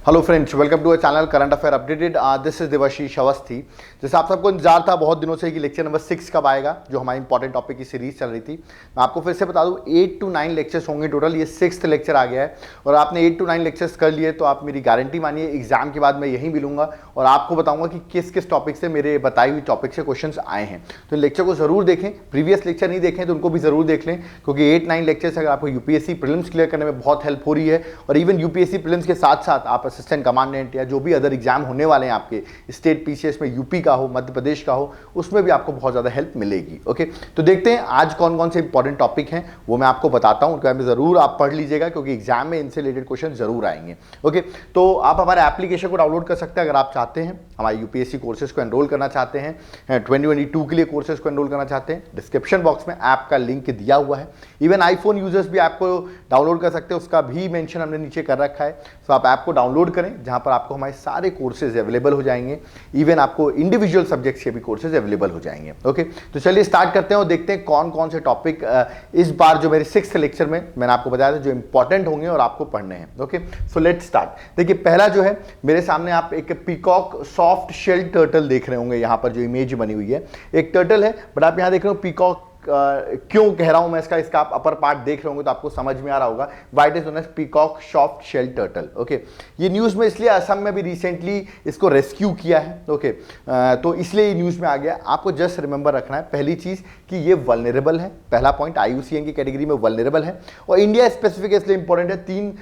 Hello friends, welcome to a channel current affair updated. This is Devashish Awasthi. जैसे आप सबको इंतजार था बहुत दिनों से कि लेक्चर नंबर 6 कब आएगा, जो हमारी इंपॉर्टेंट टॉपिक की सीरीज चल रही थी। मैं आपको फिर से बता दूं 8 to 9 लेक्चर्स होंगे टोटल। ये 6th लेक्चर आ गया है और आपने 8 to 9 लेक्चर्स कर लिए तो आप मेरी गारंटी मानिए एग्जाम के बाद मैं यहीं मिलूंगा और आपको बताऊंगा कि किस किस टॉपिक से मेरे बताई हुई टॉपिक से क्वेश्चन आए हैं। तो लेक्चर को जरूर देखें, प्रीवियस लेक्चर नहीं देखें तो उनको भी जरूर देख लें, क्योंकि 8-9 लेक्चर्स अगर आपको यूपीएससी प्रीलिम्स क्लियर करने में बहुत हेल्प हो रही है और इवन यूपीएससी प्रीलिम्स के साथ साथ आप असिस्टेंट कमांडेंट या जो भी अदर एग्जाम होने वाले हैं आपके स्टेट पीसीएस में, यूपी का हो, मध्य प्रदेश का हो, उसमें भी आपको बहुत ज़्यादा हेल्प मिलेगी। ओके, तो देखते हैं आज कौन कौन से इंपॉर्टेंट टॉपिक हैं वो मैं आपको बताता हूं। उनके बारे में जरूर आप पढ़ लीजिएगा क्योंकि एग्जाम में इनसे रिलेटेड क्वेश्चन जरूर आएंगे। ओके, तो आप हमारे एप्लीकेशन को डाउनलोड कर सकते हैं अगर आप चाहते हैं हमारे यूपीएससी कोर्सेज को एनरोल करना चाहते हैं, 2022 के लिए कोर्सेज को एनरोल करना चाहते हैं। डिस्क्रिप्शन बॉक्स में ऐप का लिंक दिया हुआ है। इवन आईफोन यूजर्स भी ऐप को डाउनलोड कर सकते हैं, उसका भी मेंशन हमने नीचे कर रखा है। तो आप ऐप को डाउनलोड करें जहां पर आपको हमारे सारे कोर्सेज अवेलेबल हो जाएंगे। इवन आपको इंडिविजुअल सब्जेक्ट्स के भी कोर्सेज अवेलेबल हो जाएंगे। ओके, तो चलिए स्टार्ट करते हैं और देखते हैं कौन कौन से टॉपिक इस बार जो मेरे 6th लेक्चर में मैंने आपको बताया था जो इंपॉर्टेंट होंगे और आपको पढ़ने हैं। Okay, so let's start. देखिए पहला जो है मेरे सामने आप एक पीकॉक सॉफ्ट शेल टर्टल देख रहे होंगे। यहां पर जो इमेज बनी हुई है एक टर्टल है, बट आप यहां देख रहे हो पीकॉक। क्यों कह रहा हूं मैं इसका आप अपर पार्ट देख रहे होंगे तो आपको समझ में आ रहा होगा why it is known as peacock soft shell turtle. Okay, ये न्यूज में इसलिए असम में भी रिसेंटली इसको रेस्क्यू किया है। ओके, तो इसलिए ये न्यूज में आ गया। आपको जस्ट रिमेंबर रखना है पहली चीज कि ये वल्नरेबल है। पहला पॉइंट IUCN की कैटेगरी में वल्नरेबल है और इंडिया स्पेसिफिक इसलिए इंपॉर्टेंट है। 3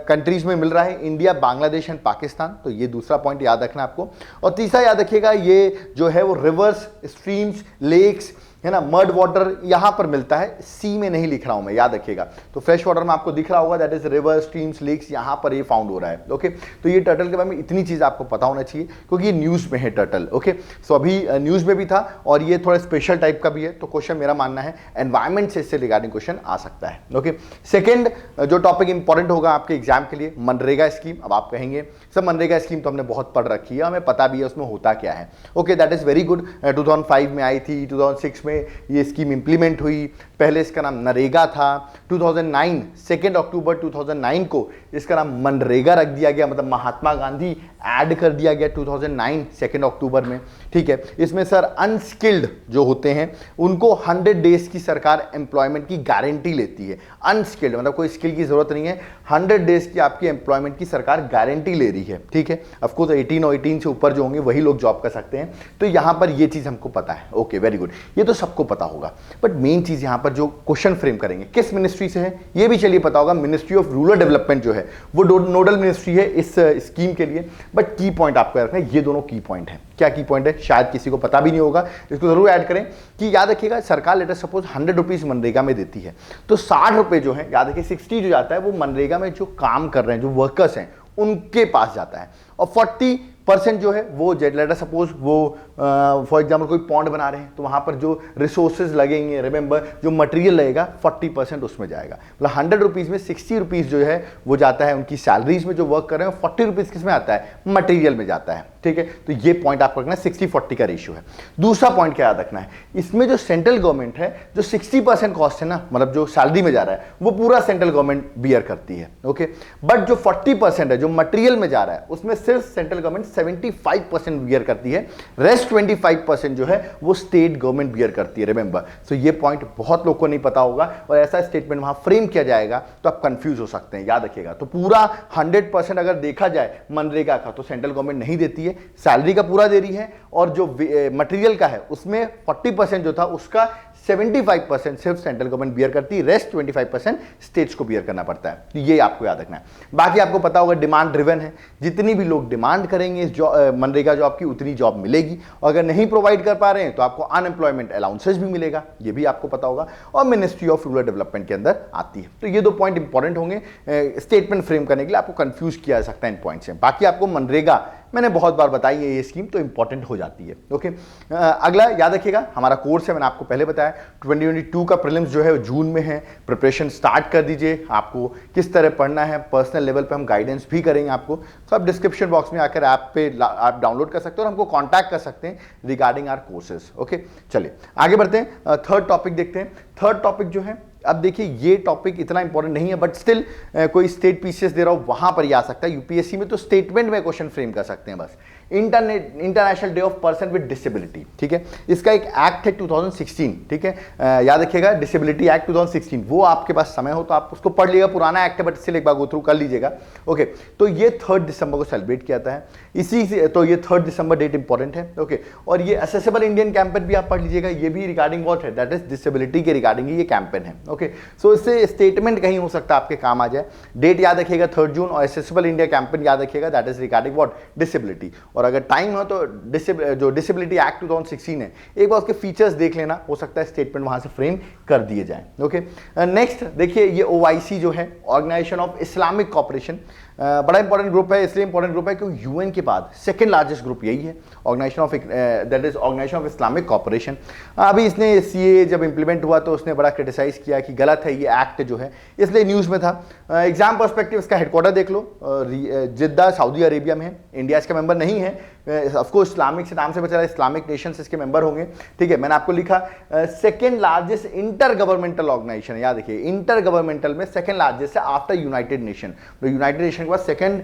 कंट्रीज में मिल रहा है, इंडिया, बांग्लादेश एंड पाकिस्तान। तो ये दूसरा पॉइंट याद रखना आपको। और तीसरा याद रखिएगा ये जो है वो रिवर्स, स्ट्रीम्स, लेक्स है ना, मड वाटर यहां पर मिलता है, सी में नहीं लिख रहा हूं मैं, याद रखिएगा। तो फ्रेश वाटर में आपको दिख रहा होगा that is river, streams, lakes, यहां पर ये फाउंड हो रहा है। ओके, तो ये टर्टल के बारे में इतनी चीज आपको पता होना चाहिए क्योंकि ये न्यूज में है टर्टल। ओके, सो अभी न्यूज में भी था और ये थोड़ा स्पेशल टाइप का भी है। तो क्वेश्चन मेरा मानना है एनवायरमेंट से इससे रिगार्डिंग क्वेश्चन आ सकता है। ओके, सेकेंड जो टॉपिक इंपॉर्टेंट होगा आपके एग्जाम के लिए, मनरेगा स्कीम। अब आप कहेंगे सर मनरेगा स्कीम तो हमने बहुत पढ़ रखी है, हमें पता भी है उसमें होता क्या है। Okay, that is very good. 2005 में आई थी, 2006 में ये स्कीम इंप्लीमेंट हुई। पहले इसका नाम नरेगा था। 2009 2 अक्टूबर 2009 को इसका नाम मनरेगा रख दिया गया, मतलब महात्मा गांधी ऐड कर दिया गया 2009 2 अक्टूबर में। ठीक है, इसमें सर अनस्किल्ड जो होते हैं उनको 100 डेज की सरकार एम्प्लॉयमेंट की गारंटी लेती है। अनस्किल्ड मतलब कोई स्किल की जरूरत नहीं है, 100 डेज की आपकी एम्प्लॉयमेंट की सरकार गारंटी ले रही है। ठीक है, ऑफकोर्स 18 और 18 से ऊपर जो होंगे वही लोग जॉब कर सकते हैं। तो यहां पर ये चीज हमको पता है। ओके, वेरी गुड, ये तो सबको पता होगा। बट मेन चीज यहां पर जो क्वेश्चन फ्रेम करेंगे किस मिनिस्ट्री से है ये भी चलिए पता होगा। मिनिस्ट्री ऑफ रूरल डेवलपमेंट जो है वो नोडल मिनिस्ट्री है इस स्कीम के लिए। बट की पॉइंट आपको रखना है, ये दोनों की पॉइंट है। क्या की पॉइंट है शायद किसी को पता भी नहीं होगा, इसको जरूर ऐड करें कि याद रखिएगा सरकार लेटर सपोज 100 रुपीज मनरेगा में देती है तो 60 रुपए जो है, याद रखिए 60 जो जाता है वो मनरेगा में जो काम कर रहे हैं, जो वर्कर्स हैं उनके पास जाता है और 40% जो है वो लेटर सपोज वो फॉर एग्जाम्पल कोई पॉन्ड बना रहे हैं तो वहां पर जो रिसोर्सेज लगेंगे, रिमेंबर जो मटेरियल लगेगा 40% उसमें जाएगा। मतलब 100 रुपीज में 60 रुपीज जो है वो जाता है उनकी सैलरीज में जो वर्क कर रहे हैं, 40 रुपीज किस में आता है, मटेरियल में जाता है। ठीक है, तो ये पॉइंट आपको रखना है, 60-40 का रेशियो है। दूसरा पॉइंट क्या याद रखना है, इसमें जो सेंट्रल गवर्नमेंट है जो 60% कॉस्ट है ना, मतलब जो सैलरी में जा रहा है वो पूरा सेंट्रल गवर्नमेंट बियर करती है। ओके, बट जो 40% है जो मटेरियल में जा रहा है उसमें सिर्फ सेंट्रल गवर्नमेंट 75% बियर करती है, रेस्ट 25% जो है वो स्टेट गवर्नमेंट बियर करती है। रिमेंबर, सो ये पॉइंट बहुत लोग को नहीं पता होगा और ऐसा स्टेटमेंट वहां फ्रेम किया जाएगा तो आप कंफ्यूज हो सकते हैं। याद रखिएगा, तो पूरा 100% अगर देखा जाए मनरेगा का तो सेंट्रल गवर्नमेंट नहीं देती है, सैलरी का पूरा दे रही है और जो मटेरियल का है उसमें 40% जो था उसका 75% सिर्फ सेंट्रल गवर्नमेंट बियर करती है, रेस्ट 25% स्टेट्स को बियर करना पड़ता है। तो ये आपको याद रखना है। बाकी आपको पता होगा डिमांड ड्रिवन है, जितनी भी लोग डिमांड करेंगे इस मनरेगा जॉब की उतनी जॉब मिलेगी और अगर नहीं प्रोवाइड कर पा रहे हैं तो आपको अनएम्प्लॉयमेंट अलाउंसेस भी मिलेगा, ये भी आपको पता होगा और मिनिस्ट्री ऑफ रूरल डेवलपमेंट के अंदर आती है। तो ये 2 पॉइंट इंपॉर्टेंट होंगे स्टेटमेंट फ्रेम करने के लिए, आपको कंफ्यूज किया जा सकता है इन पॉइंट से। बाकी आपको मनरेगा मैंने बहुत बार बताई है ये स्कीम तो इंपॉर्टेंट हो जाती है। ओके, अगला याद रखिएगा हमारा कोर्स है, मैंने आपको पहले बताया 2022 का प्रीलिम्स जो है जून में है, प्रिपरेशन स्टार्ट कर दीजिए। आपको किस तरह पढ़ना है पर्सनल लेवल पे हम गाइडेंस भी करेंगे आपको, तो आप डिस्क्रिप्शन बॉक्स में आकर ऐप पे आप डाउनलोड कर सकते हैं और हमको कॉन्टैक्ट कर सकते हैं रिगार्डिंग आवर कोर्सेज। ओके, चलिए आगे बढ़ते हैं, थर्ड टॉपिक देखते हैं। थर्ड टॉपिक जो है अब देखिए ये टॉपिक इतना इंपॉर्टेंट नहीं है, बट स्टिल कोई स्टेट पीसीएस दे रहा हो वहां पर ही आ सकता है। यूपीएससी में तो स्टेटमेंट में क्वेश्चन फ्रेम कर सकते हैं बस। International day of person with disability, ठीक है, इसका एक एक्ट है 2016, ठीक है, याद रखिएगा डिसेबिलिटी एक्ट 2016, वो आपके पास समय हो तो आप उसको पढ़ लीजिएगा, पुराना एक्ट है बट स्टिल एक बार गो थ्रू कर लीजिएगा। ओके, तो ये 3 दिसंबर को सेलिब्रेट किया जाता है, इसी से तो ये 3 दिसंबर डेट इंपॉर्टेंट है। ओके, और ये असेसेबल इंडियन कैंपेन भी आप पढ़ लीजिएगा, ये भी रिगार्डिंग व्हाट है, दैट इज डिसेबिलिटी के रिगार्डिंग ये कैंपेन है। ओके, सो इससे स्टेटमेंट कहीं हो सकता है आपके काम आ जाए। डेट याद रखिएगा 3 जून, और असेसेबल इंडिया कैंपेन याद रखिएगा, that is regarding what, disability. और अगर टाइम हो तो जो डिसेबिलिटी एक्ट 2016 है एक बार उसके फीचर्स देख लेना, हो सकता है स्टेटमेंट वहां से फ्रेम कर दिए जाए। ओके, नेक्स्ट देखिए ये ओआईसी जो है, ऑर्गेनाइजेशन ऑफ इस्लामिक कॉपरेशन, बड़ा इंपॉर्टेंट ग्रुप है, इसलिए इंपॉर्टेंट ग्रुप है क्योंकि यूएन के बाद सेकंड लार्जेस्ट ग्रुप यही है, organisation of that is organisation of Islamic cooperation. अभी इसने सीए जब इंप्लीमेंट हुआ तो उसने बड़ा क्रिटिसाइज किया कि गलत है ये एक्ट जो है, इसलिए न्यूज़ में था। एग्जाम पर्सपेक्टिव इसका हेडक्वार्टर देख लो, जिद्दा सऊदी अरेबिया में है, इंडिया इसका मेंबर नहीं है, ऑफकोर्स इस्लामिक से नाम से बचा रहा है, इस्लामिक नेशंस इसके मेंबर होंगे, ठीक है। मैंने आपको लिखा second largest inter governmental organisation, याद रखिए इंटर गवर्नमेंटल में सेकंड लार्जेस्ट है आफ्टर यूनाइटेड नेशन, तो यूनाइटेड नेशन के बाद second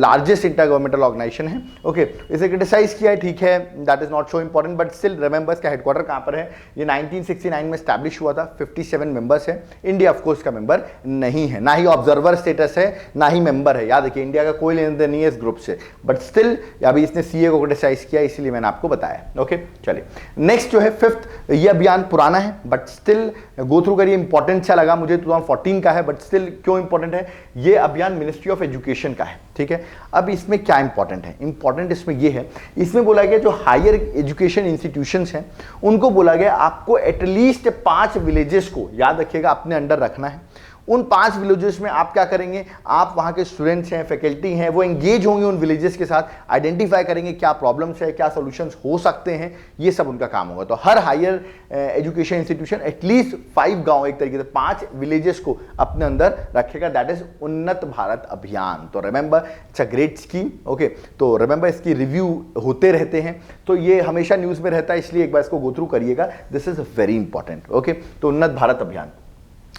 largest inter governmental organisation है। ओके, इसे क्रिटिसाइज किया है, ठीक है, that is not so important, but still remember इसका हेडक्वार्टर कहां पर है, ये 1969 में स्टैब्लिश हुआ था, 57 मेंबर्स है, इंडिया ऑफकोर्स का मेंबर नहीं है, ना ही ऑब्जर्वर स्टेटस है ना ही मेंबर है, याद रखिए इंडिया का कोई लेन देन नहीं है इस ग्रुप से, बट स्टिल अभी इसने सीए को क्रिटिसाइज किया, इसलिए मैंने आपको बताया। ओके, चलिए नेक्स्ट जो है 5th, ये अभियान पुराना है बट स्टिल गो थ्रू करिए, इंपॉर्टेंट सा लगा मुझे, 2014 का है बट स्टिल क्यों इंपॉर्टेंट है, ये अभियान मिनिस्ट्री ऑफ एजुकेशन का है, ठीक है। अब इसमें क्या इंपॉर्टेंट है, इंपॉर्टेंट इसमें ये है, इसमें बोला गया जो हायर एजुकेशन इंस्टीट्यूशंस हैं उनको बोला गया आपको एटलीस्ट 5 विलेजेस को याद रखिएगा अपने अंडर रखना है। उन 5 विलेजेस में आप क्या करेंगे, आप वहाँ के स्टूडेंट्स हैं, फैकल्टी हैं, वो एंगेज होंगे उन विलेजेस के साथ, आइडेंटिफाई करेंगे क्या प्रॉब्लम्स है, क्या सॉल्यूशंस हो सकते हैं, ये सब उनका काम होगा। तो हर हायर एजुकेशन इंस्टीट्यूशन एटलीस्ट 5 गांव, एक तरीके से 5 विलेजेस को अपने अंदर रखेगा, दैट इज उन्नत भारत अभियान। तो remember it's a great scheme. Okay, तो रिमेंबर इसकी रिव्यू होते रहते हैं, तो ये हमेशा न्यूज़ में रहता है, इसलिए एक बार इसको गो थ्रू करिएगा, this is very important. Okay, तो उन्नत भारत अभियान।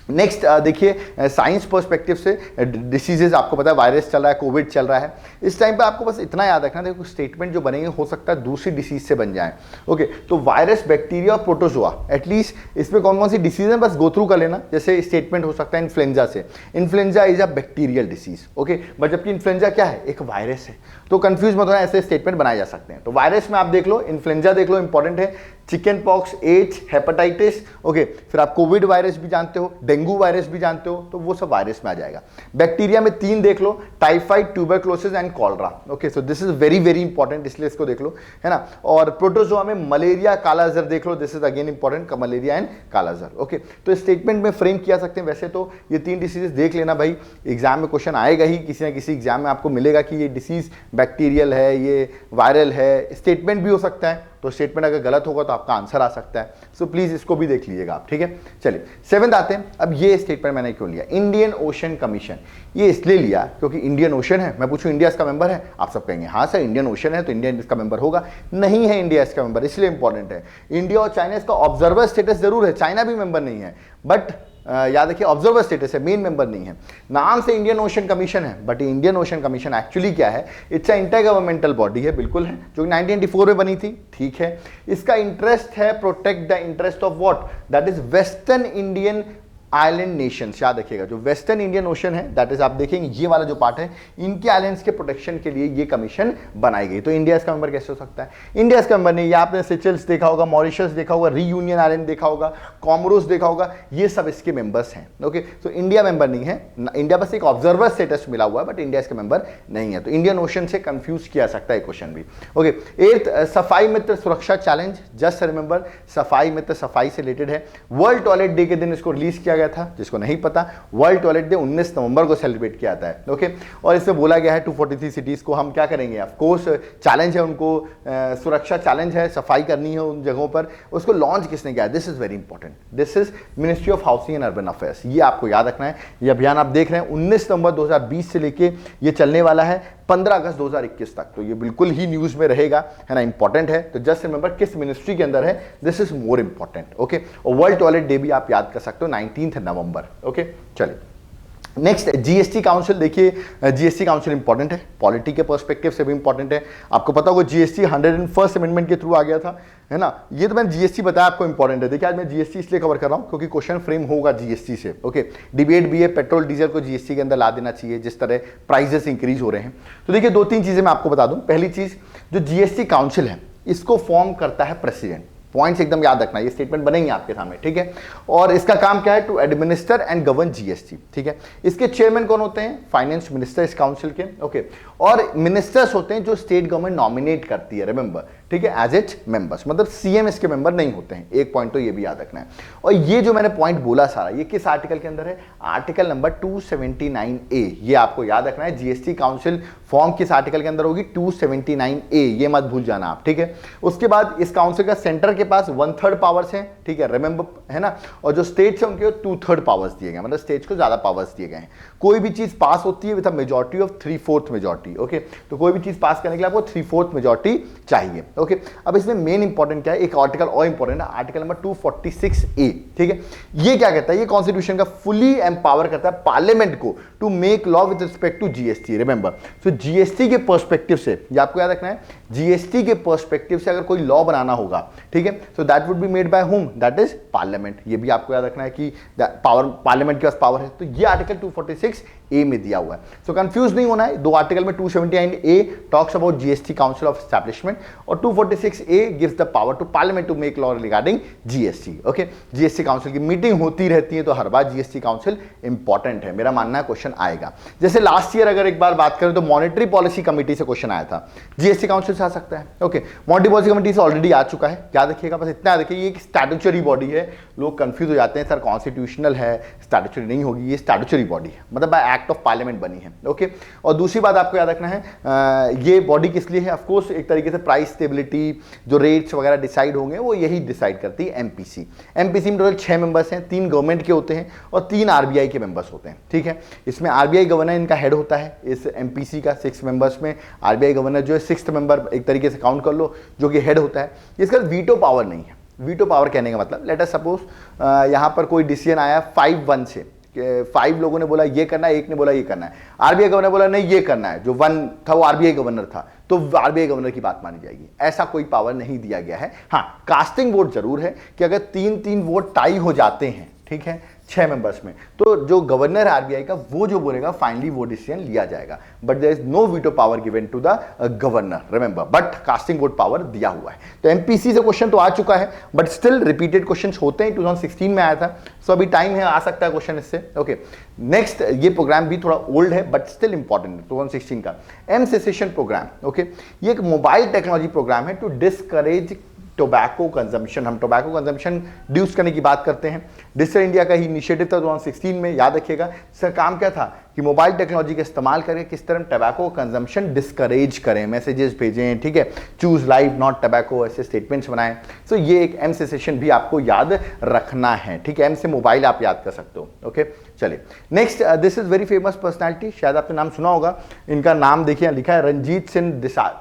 नेक्स्ट देखिए साइंस पर्सपेक्टिव से डिसीजेज, आपको पता है वायरस चल रहा है, कोविड चल रहा है, इस टाइम पे आपको बस इतना याद रखना, देखो स्टेटमेंट जो बनेंगे हो सकता है दूसरी डिसीज से बन जाए। ओके, तो वायरस, बैक्टीरिया और प्रोटोजोआ, एटलीस्ट इसमें कौन कौन सी डिसीज है बस गो थ्रू कर लेना। जैसे स्टेटमेंट हो सकता है इन्फ्लुएंजा से, influenza is a bacterial disease, okay, but जबकि इन्फ्लुएंजा क्या है, एक वायरस है, तो कंफ्यूज मत होना, ऐसे स्टेटमेंट बनाए जा सकते हैं। तो वायरस में आप देख लो, इन्फ्लुएंजा देख लो, इंपॉर्टेंट है, chicken pox, AIDS, hepatitis, okay, फिर आप कोविड वायरस भी जानते हो, डेंगू वायरस भी जानते हो, तो वो सब वायरस में आ जाएगा। बैक्टीरिया में 3 देख लो, typhoid, tuberculosis and cholera. Okay, so this is very very important, इसलिए इसको देख लो, है ना। और प्रोटोजोआ में मलेरिया, कालाजार देख लो, this is again important, malaria and kala azar. Okay, तो स्टेटमेंट में फ्रेम किया सकते हैं। वैसे तो ये 3 डिसीजेस देख लेना भाई, एग्जाम में क्वेश्चन आएगा ही, किसी ना किसी एग्जाम में आपको मिलेगा कि ये डिसीज बैक्टीरियल है, ये वायरल है, स्टेटमेंट भी हो सकता है, तो स्टेटमेंट अगर गलत होगा तो आपका आंसर आ सकता है। सो प्लीज इसको भी देख लीजिएगा आप, ठीक है। चलिए 7th आते हैं। अब ये स्टेटमेंट मैंने क्यों लिया, इंडियन ओशन कमीशन, ये इसलिए लिया क्योंकि इंडियन ओशन है। मैं पूछूं इंडिया इसका मेंबर है, आप सब कहेंगे हाँ सर इंडियन ओशन है तो इंडिया इसका मेंबर होगा, नहीं है इंडिया इसका मेंबर, इसलिए इंपॉर्टेंट है। इंडिया और चाइना इसका ऑब्जर्वर स्टेटस जरूर है, चाइना भी मेंबर नहीं है, बट याद रखिए ऑब्जर्वर स्टेटस है, मेन मेंबर नहीं है। नाम से इंडियन ओशन कमीशन है, but Indian ocean commission actually क्या है, it's a inter governmental body है, बिल्कुल है, जो 1994 में बनी थी, ठीक है। इसका इंटरेस्ट है protect the interest of what, that is western Indian island Nations. याद रखिएगा जो वेस्टर्न इंडियन ओशन है, दैट इज आप देखेंगे ये वाला जो पार्ट है, इनके आइलैंड्स के प्रोटेक्शन के लिए ये कमीशन बनाई गई। तो इंडिया इसका मेंबर कैसे हो सकता है, इंडिया इसका मेंबर नहीं। या आपने सेचल्स देखा होगा, मॉरिशस देखा होगा, रीयूनियन आइलैंड देखा होगा, कॉमोरोस देखा होगा, ये सब इसके मेंबर्स हैं। ओके, तो इंडिया मेंबर नहीं है, इंडिया बस एक ऑब्जर्वर स्टेटस मिला हुआ है, बट इंडिया इसका मेंबर नहीं है। तो इंडियन ओशन से कंफ्यूज किया सकता है क्वेश्चन भी। ओके, 8th सफाई मित्र सुरक्षा चैलेंज, जस्ट रिमेंबर सफाई मित्र सफाई से रिलेटेड है। वर्ल्ड टॉयलेट डे के दिन इसको रिलीज किया गया था, जिसको नहीं पता वर्ल्ड टॉयलेट डे 19 नवंबर को सेलिब्रेट किया जाता है। ओके, और इसमें बोला गया है 243 सिटीज को हम क्या करेंगे, ऑफ कोर्स चैलेंज है उनको, सुरक्षा चैलेंज है, सफाई करनी है उन जगहों पर। उसको लॉन्च किसने किया, this is very important, this is ministry of housing and urban affairs. ये आपको याद रखना है। ये अभियान आप देख रहे हैं 19 नवंबर 2020 से लेके ये चलने वाला है, 15 अगस्त 2021 तक। तो ये बिल्कुल ही न्यूज में रहेगा, है ना, इंपॉर्टेंट है। तो जस्ट रिमेंबर किस मिनिस्ट्री के अंदर है, this is more important. Okay, और वर्ल्ड टॉयलेट डे भी आप याद कर सकते हो 19 नवंबर। ओके, चलिए नेक्स्ट जीएसटी काउंसिल। देखिए जीएसटी काउंसिल इंपॉर्टेंट है, पॉलिटी के पर्सपेक्टिव से भी इंपॉर्टेंट है। आपको पता होगा जीएसटी 101st अमेंडमेंट के थ्रू आ गया था, है ना। ये तो मैंने जीएसटी बताया आपको इंपॉर्टेंट है। देखिए आज मैं जीएसटी इसलिए कवर कर रहा हूं क्योंकि क्वेश्चन फ्रेम होगा जीएसटी से। ओके, डिबेट भी है, पेट्रोल डीजल को जीएसटी के अंदर ला देना चाहिए जिस तरह प्राइसेस इंक्रीज हो रहे हैं। तो देखिए 2-3 चीजें मैं आपको बता दूं। पहली चीज, जो जीएसटी काउंसिल है इसको फॉर्म करता है प्रेसिडेंट। पॉइंट्स एकदम याद रखना, ये स्टेटमेंट बनेंगे आपके सामने, ठीक है। और इसका काम क्या है, to administer and govern GST, ठीक है। इसके चेयरमैन कौन होते हैं, फाइनेंस मिनिस्टर इस काउंसिल के। ओके, और मिनिस्टर्स होते हैं जो स्टेट गवर्नमेंट नॉमिनेट करती है, रिमेंबर, ठीक है, एज इट मेंबर्स, मतलब सीएम इसके मेंबर नहीं होते हैं। एक पॉइंट तो ये भी याद रखना है। और ये जो मैंने पॉइंट बोला सारा, ये किस आर्टिकल के अंदर है, आर्टिकल नंबर 279A। ये आपको याद रखना है। जीएसटी काउंसिल फॉर्म किस आर्टिकल के अंदर होगी, 279A, ये मत भूल जाना आप, ठीक है। उसके बाद इस काउंसिल का सेंटर के पास 1/3 पावर्स हैं, ठीक है, रिमेंबर, है ना। और जो स्टेट्स हैं उनके 2/3 पावर्स दिए गए, मतलब स्टेट्स को ज्यादा पावर्स दिए गए हैं। कोई भी चीज पास होती है with a majority of 3/4 majority. Okay, तो कोई भी चीज पास करने के लिए आपको 3/4 मेजॉरिटी चाहिए। ओके, अब इसमें मेन इंपॉर्टेंट क्या है, एक आर्टिकल और इंपॉर्टेंट है, आर्टिकल नंबर 246A, ठीक है। ये क्या कहता है, ये कॉन्स्टिट्यूशन का फुली एम्पावर करता है पार्लियामेंट को to make law with respect to GST, remember. So GST के पर्सपेक्टिव से, ये आपको याद रखना है, जीएसटी के पर्सपेक्टिव से अगर कोई लॉ बनाना होगा, ठीक है, so that would be made by whom, that is parliament. ये भी आपको याद रखना है कि पावर, पार्लियामेंट के पास पावर है। तो ये आर्टिकल 246A में दिया हुआ है। सो कंफ्यूज नहीं होना है, दो आर्टिकल में 279A talks about GST council of establishment और 246A gives the power to parliament to make law regarding GST. Okay, GST council की मीटिंग होती रहती है, तो हर बार जीएसटी काउंसिल इंपॉर्टेंट है, मेरा मानना है क्वेश्चन आएगा। जैसे लास्ट ईयर अगर एक बार बात करें तो मॉनेटरी पॉलिसी कमेटी से क्वेश्चन आया था, जीएसटी काउंसिल से आ सकता है। ओके, मॉनेटरी पॉलिसी कमेटी से ऑलरेडी आ चुका है, याद रखिएगा, बस इतना याद रखिए, ये एक स्टैट्यूटरी बॉडी है। लोग कंफ्यूज हो जाते हैं, सर कॉन्स्टिट्यूशनल है, स्टैट्यूटरी नहीं होगी, ये स्टैट्यूटरी बॉडी है, मतलब बाय एक्ट ऑफ पार्लियामेंट बनी है। ओके, और दूसरी बात आपको याद रखना है, ये बॉडी किस लिए है, ऑफ कोर्स एक तरीके से प्राइस स्टेबिलिटी, जो रेट्स वगैरह डिसाइड होंगे वो यही डिसाइड करती है एमपीसी। एमपीसी में टोटल 6 मेंबर्स हैं, 3 गवर्नमेंट के होते हैं और 3 आरबीआई के मेंबर्स होते हैं, ठीक है। इसमें आरबीआई गवर्नर इनका हेड होता है, इस एमपीसी का 6 मेंबर्स में आरबीआई गवर्नर जो है 6th मेंबर एक तरीके से काउंट कर लो, जो कि हेड होता है। इसका वीटो पावर नहीं है। वीटो पावर कहने का मतलब, लेट अस सपोज यहाँ पर कोई डिसीजन आया 5-1 से, 5 लोगों ने बोला ये करना है, एक ने बोला ये करना है, आरबीआई गवर्नर बोला नहीं ये करना है, जो 1 था वो आरबीआई गवर्नर था, तो आरबीआई गवर्नर की बात मानी जाएगी। ऐसा कोई पावर नहीं दिया गया है। हाँ, कास्टिंग वोट जरूर है कि अगर 3-3 वोट टाई हो जाते हैं, ठीक है, 6 मेंबर्स में, तो जो गवर्नर है आरबीआई का, वो जो बोलेगा फाइनली वो डिसीजन लिया जाएगा। But there is no veto power given to the governor, remember, but casting vote power दिया हुआ है। तो एमपीसी से क्वेश्चन तो आ चुका है, बट स्टिल रिपीटेड क्वेश्चंस होते हैं, 2016 में आया था, सो अभी टाइम है, आ सकता है क्वेश्चन इससे। ओके, नेक्स्ट, ये प्रोग्राम भी थोड़ा ओल्ड है बट स्टिल इंपॉर्टेंट है, 2016 का एम सेसेशन प्रोग्राम। ओके, ये एक मोबाइल टेक्नोलॉजी प्रोग्राम है टू डिस्करेज टोबैको कंजम्पशन। हम टोबैको कंजम्पशन ड्यूस करने की बात करते हैं, डिजिटल इंडिया का ही इनिशिएटिव था 2016 में, याद रखिएगा। इसका काम क्या था कि मोबाइल टेक्नोलॉजी का इस्तेमाल करके किस तरह टोबैको कंजम्पशन डिस्करेज करें, मैसेजेस भेजें, ठीक है, चूज लाइफ नॉट टोबैको, ऐसे स्टेटमेंट्स बनाएं। सो ये एक एम सेसेशन भी आपको याद रखना है, ठीक है, एम से मोबाइल आप याद कर सकते हो। ओके, चलिए next, this is very famous personality, शायद आपने नाम सुना होगा, इनका नाम देखिए लिखा है रंजीत सिंह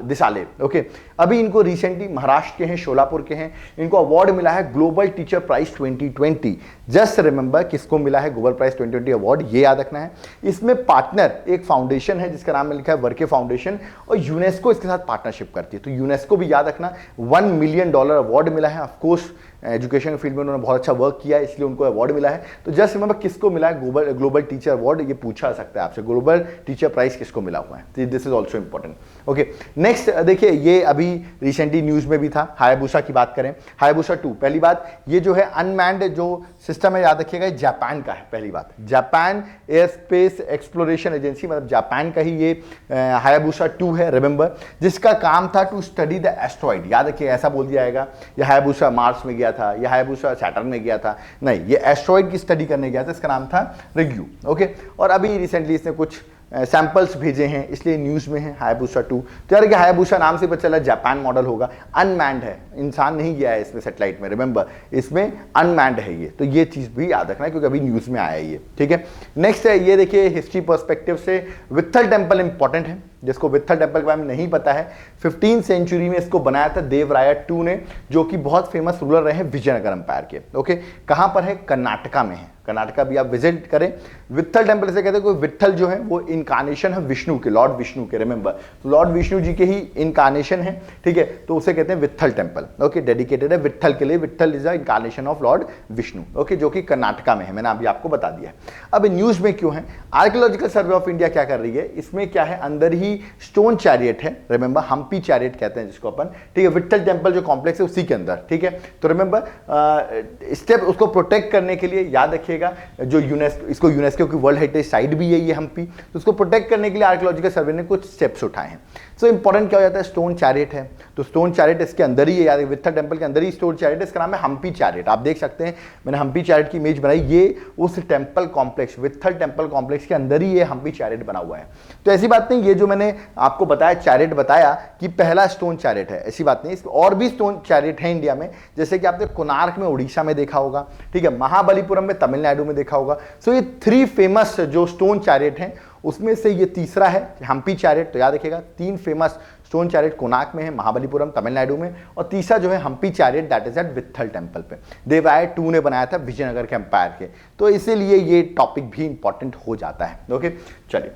दिसाले। ओके, अभी इनको रिसेंटली महाराष्ट्र के हैं, शोलापुर के हैं, इनको अवार्ड मिला है global teacher prize 2020। Just remember किसको मिला है ग्लोबल प्राइज 2020 अवार्ड, ये याद रखना है। इसमें पार्टनर एक फाउंडेशन है जिसका नाम में लिखा है वर्के फाउंडेशन, और यूनेस्को इसके साथ पार्टनरशिप करती है। तो यूनेस्को भी याद रखना, $1 मिलियन अवार्ड मिला है। ऑफकोर्स एजुकेशन फील्ड में उन्होंने बहुत अच्छा वर्क किया है, इसलिए उनको अवार्ड मिला है। तो जस्ट रिमेंबर किसको मिला है ग्लोबल टीचर अवार्ड, ये पूछा सकता है आपसे, ग्लोबल टीचर प्राइज किसको मिला हुआ है। This is also important. Okay, next देखिए, ये अभी रिसेंटली न्यूज में भी था, हायाबुसा की बात करें, हायाबुसा 2। पहली बात, ये जो है अनमैन्ड जो सिस्टम है, याद रखिएगा, जापान का है। पहली बात, Japan air space exploration agency, मतलब जापान का ही ये हायाबुसा 2 है, रिमेंबर, जिसका काम था टू स्टडी द एस्ट्रॉइड। याद रखिए, ऐसा बोल दिया जाएगा ये हायाबुसा मार्स में गया था, ये हायाबुसा सैटर्न में गया था, नहीं, ये एस्ट्रॉइड की स्टडी करने गया था, इसका नाम था रिग्यू। ओके, और अभी रिसेंटली इसने कुछ सैंपल्स भेजे हैं, इसलिए न्यूज़ में है हायाबुसा 2। तो यार कि हायाबुसा नाम से पता चला जापान मॉडल होगा, अनमैन्ड है, इंसान नहीं गया है इसमें सैटेलाइट में, रिमेंबर इसमें अनमैन्ड है ये, तो ये चीज़ भी याद रखना क्योंकि अभी न्यूज़ में आया है ये, ठीक है। नेक्स्ट है ये देखिए, हिस्ट्री पर्सपेक्टिव से विट्ठल टेम्पल इंपॉर्टेंट है, जिसको विट्ठल टेम्पल के बारे में नहीं पता है, 15th सेंचुरी में इसको बनाया था देवराया II ने, जो कि बहुत फेमस रूलर रहे हैं विजयनगर एम्पायर के। ओके, कहां पर है? कर्नाटका में है, कर्नाटका भी आप विजिट करें। विट्ठल टेम्पल से कहते हैं, कोई विट्ठल जो है वो इनकारनेशन है विष्णु के, लॉर्ड विष्णु के, रिमेंबर तो लॉर्ड विष्णु जी के ही इनकारनेशन है, ठीक है, तो उसे कहते हैं विट्ठल टेम्पल। ओके, डेडिकेटेड है विट्ठल के लिए, Vitthal is the incarnation of Lord Vishnu, okay, जो कि कर्नाटका में है, मैंने अभी आपको बता दिया है। अब न्यूज में क्यों है? आर्कियोलॉजिकल सर्वे ऑफ इंडिया क्या कर रही है, इसमें क्या है, अंदर ही स्टोन चैरियट है, रिमेंबर हम्पी चैरियट कहते हैं जिसको अपन, ठीक है, विट्ठल टेम्पल जो कॉम्प्लेक्स है उसी के अंदर, ठीक है। तो रिमेंबर स्टेप उसको प्रोटेक्ट करने के लिए याद रखिएगा, जो यूनेस्को, इसको यूनेस्को की वर्ल्ड हेरिटेज साइट भी है ये हम्पी, तो उसको प्रोटेक्ट करने के लिए आर्कियोलॉजिकल सर्वे ने कुछ स्टेप्स उठाए हैं। सो इंपॉर्टेंट क्या हो जाता है, स्टोन चैरियट है, तो स्टोन चैरियट इसके अंदर ही है, याद विट्ठल टेम्पल के अंदर ही स्टोन चैरियट, इसका नाम है हम्पी चैरियट। आप देख सकते हैं मैंने हम्पी चैरियट की इमेज बनाई, ये उस temple complex, Vitthal temple complex के अंदर ही ये हम्पी चैरियट बना हुआ है। तो ऐसी बात नहीं, ये जो मैंने आपको बताया चैरियट बताया कि पहला स्टोन चैरियट है, ऐसी बात नहीं, और भी स्टोन चैरियट है इंडिया में, जैसे कि आपने कोणार्क में उड़ीसा में देखा होगा, ठीक है, महाबलीपुरम में तमिलनाडु में देखा होगा। सो ये 3 फेमस जो स्टोन चैरियट हैं उसमें से ये तीसरा है हम्पी चैरियट। तो याद रखिएगा 3 फेमस स्टोन चैरियट कोणार्क में है, महाबलीपुरम तमिलनाडु में, और तीसरा जो है Hampi chariot that is at Vitthala temple पे, देवराया II ने बनाया था विजयनगर के एम्पायर के, तो इसीलिए ये टॉपिक भी इंपॉर्टेंट हो जाता है। ओके, चलिए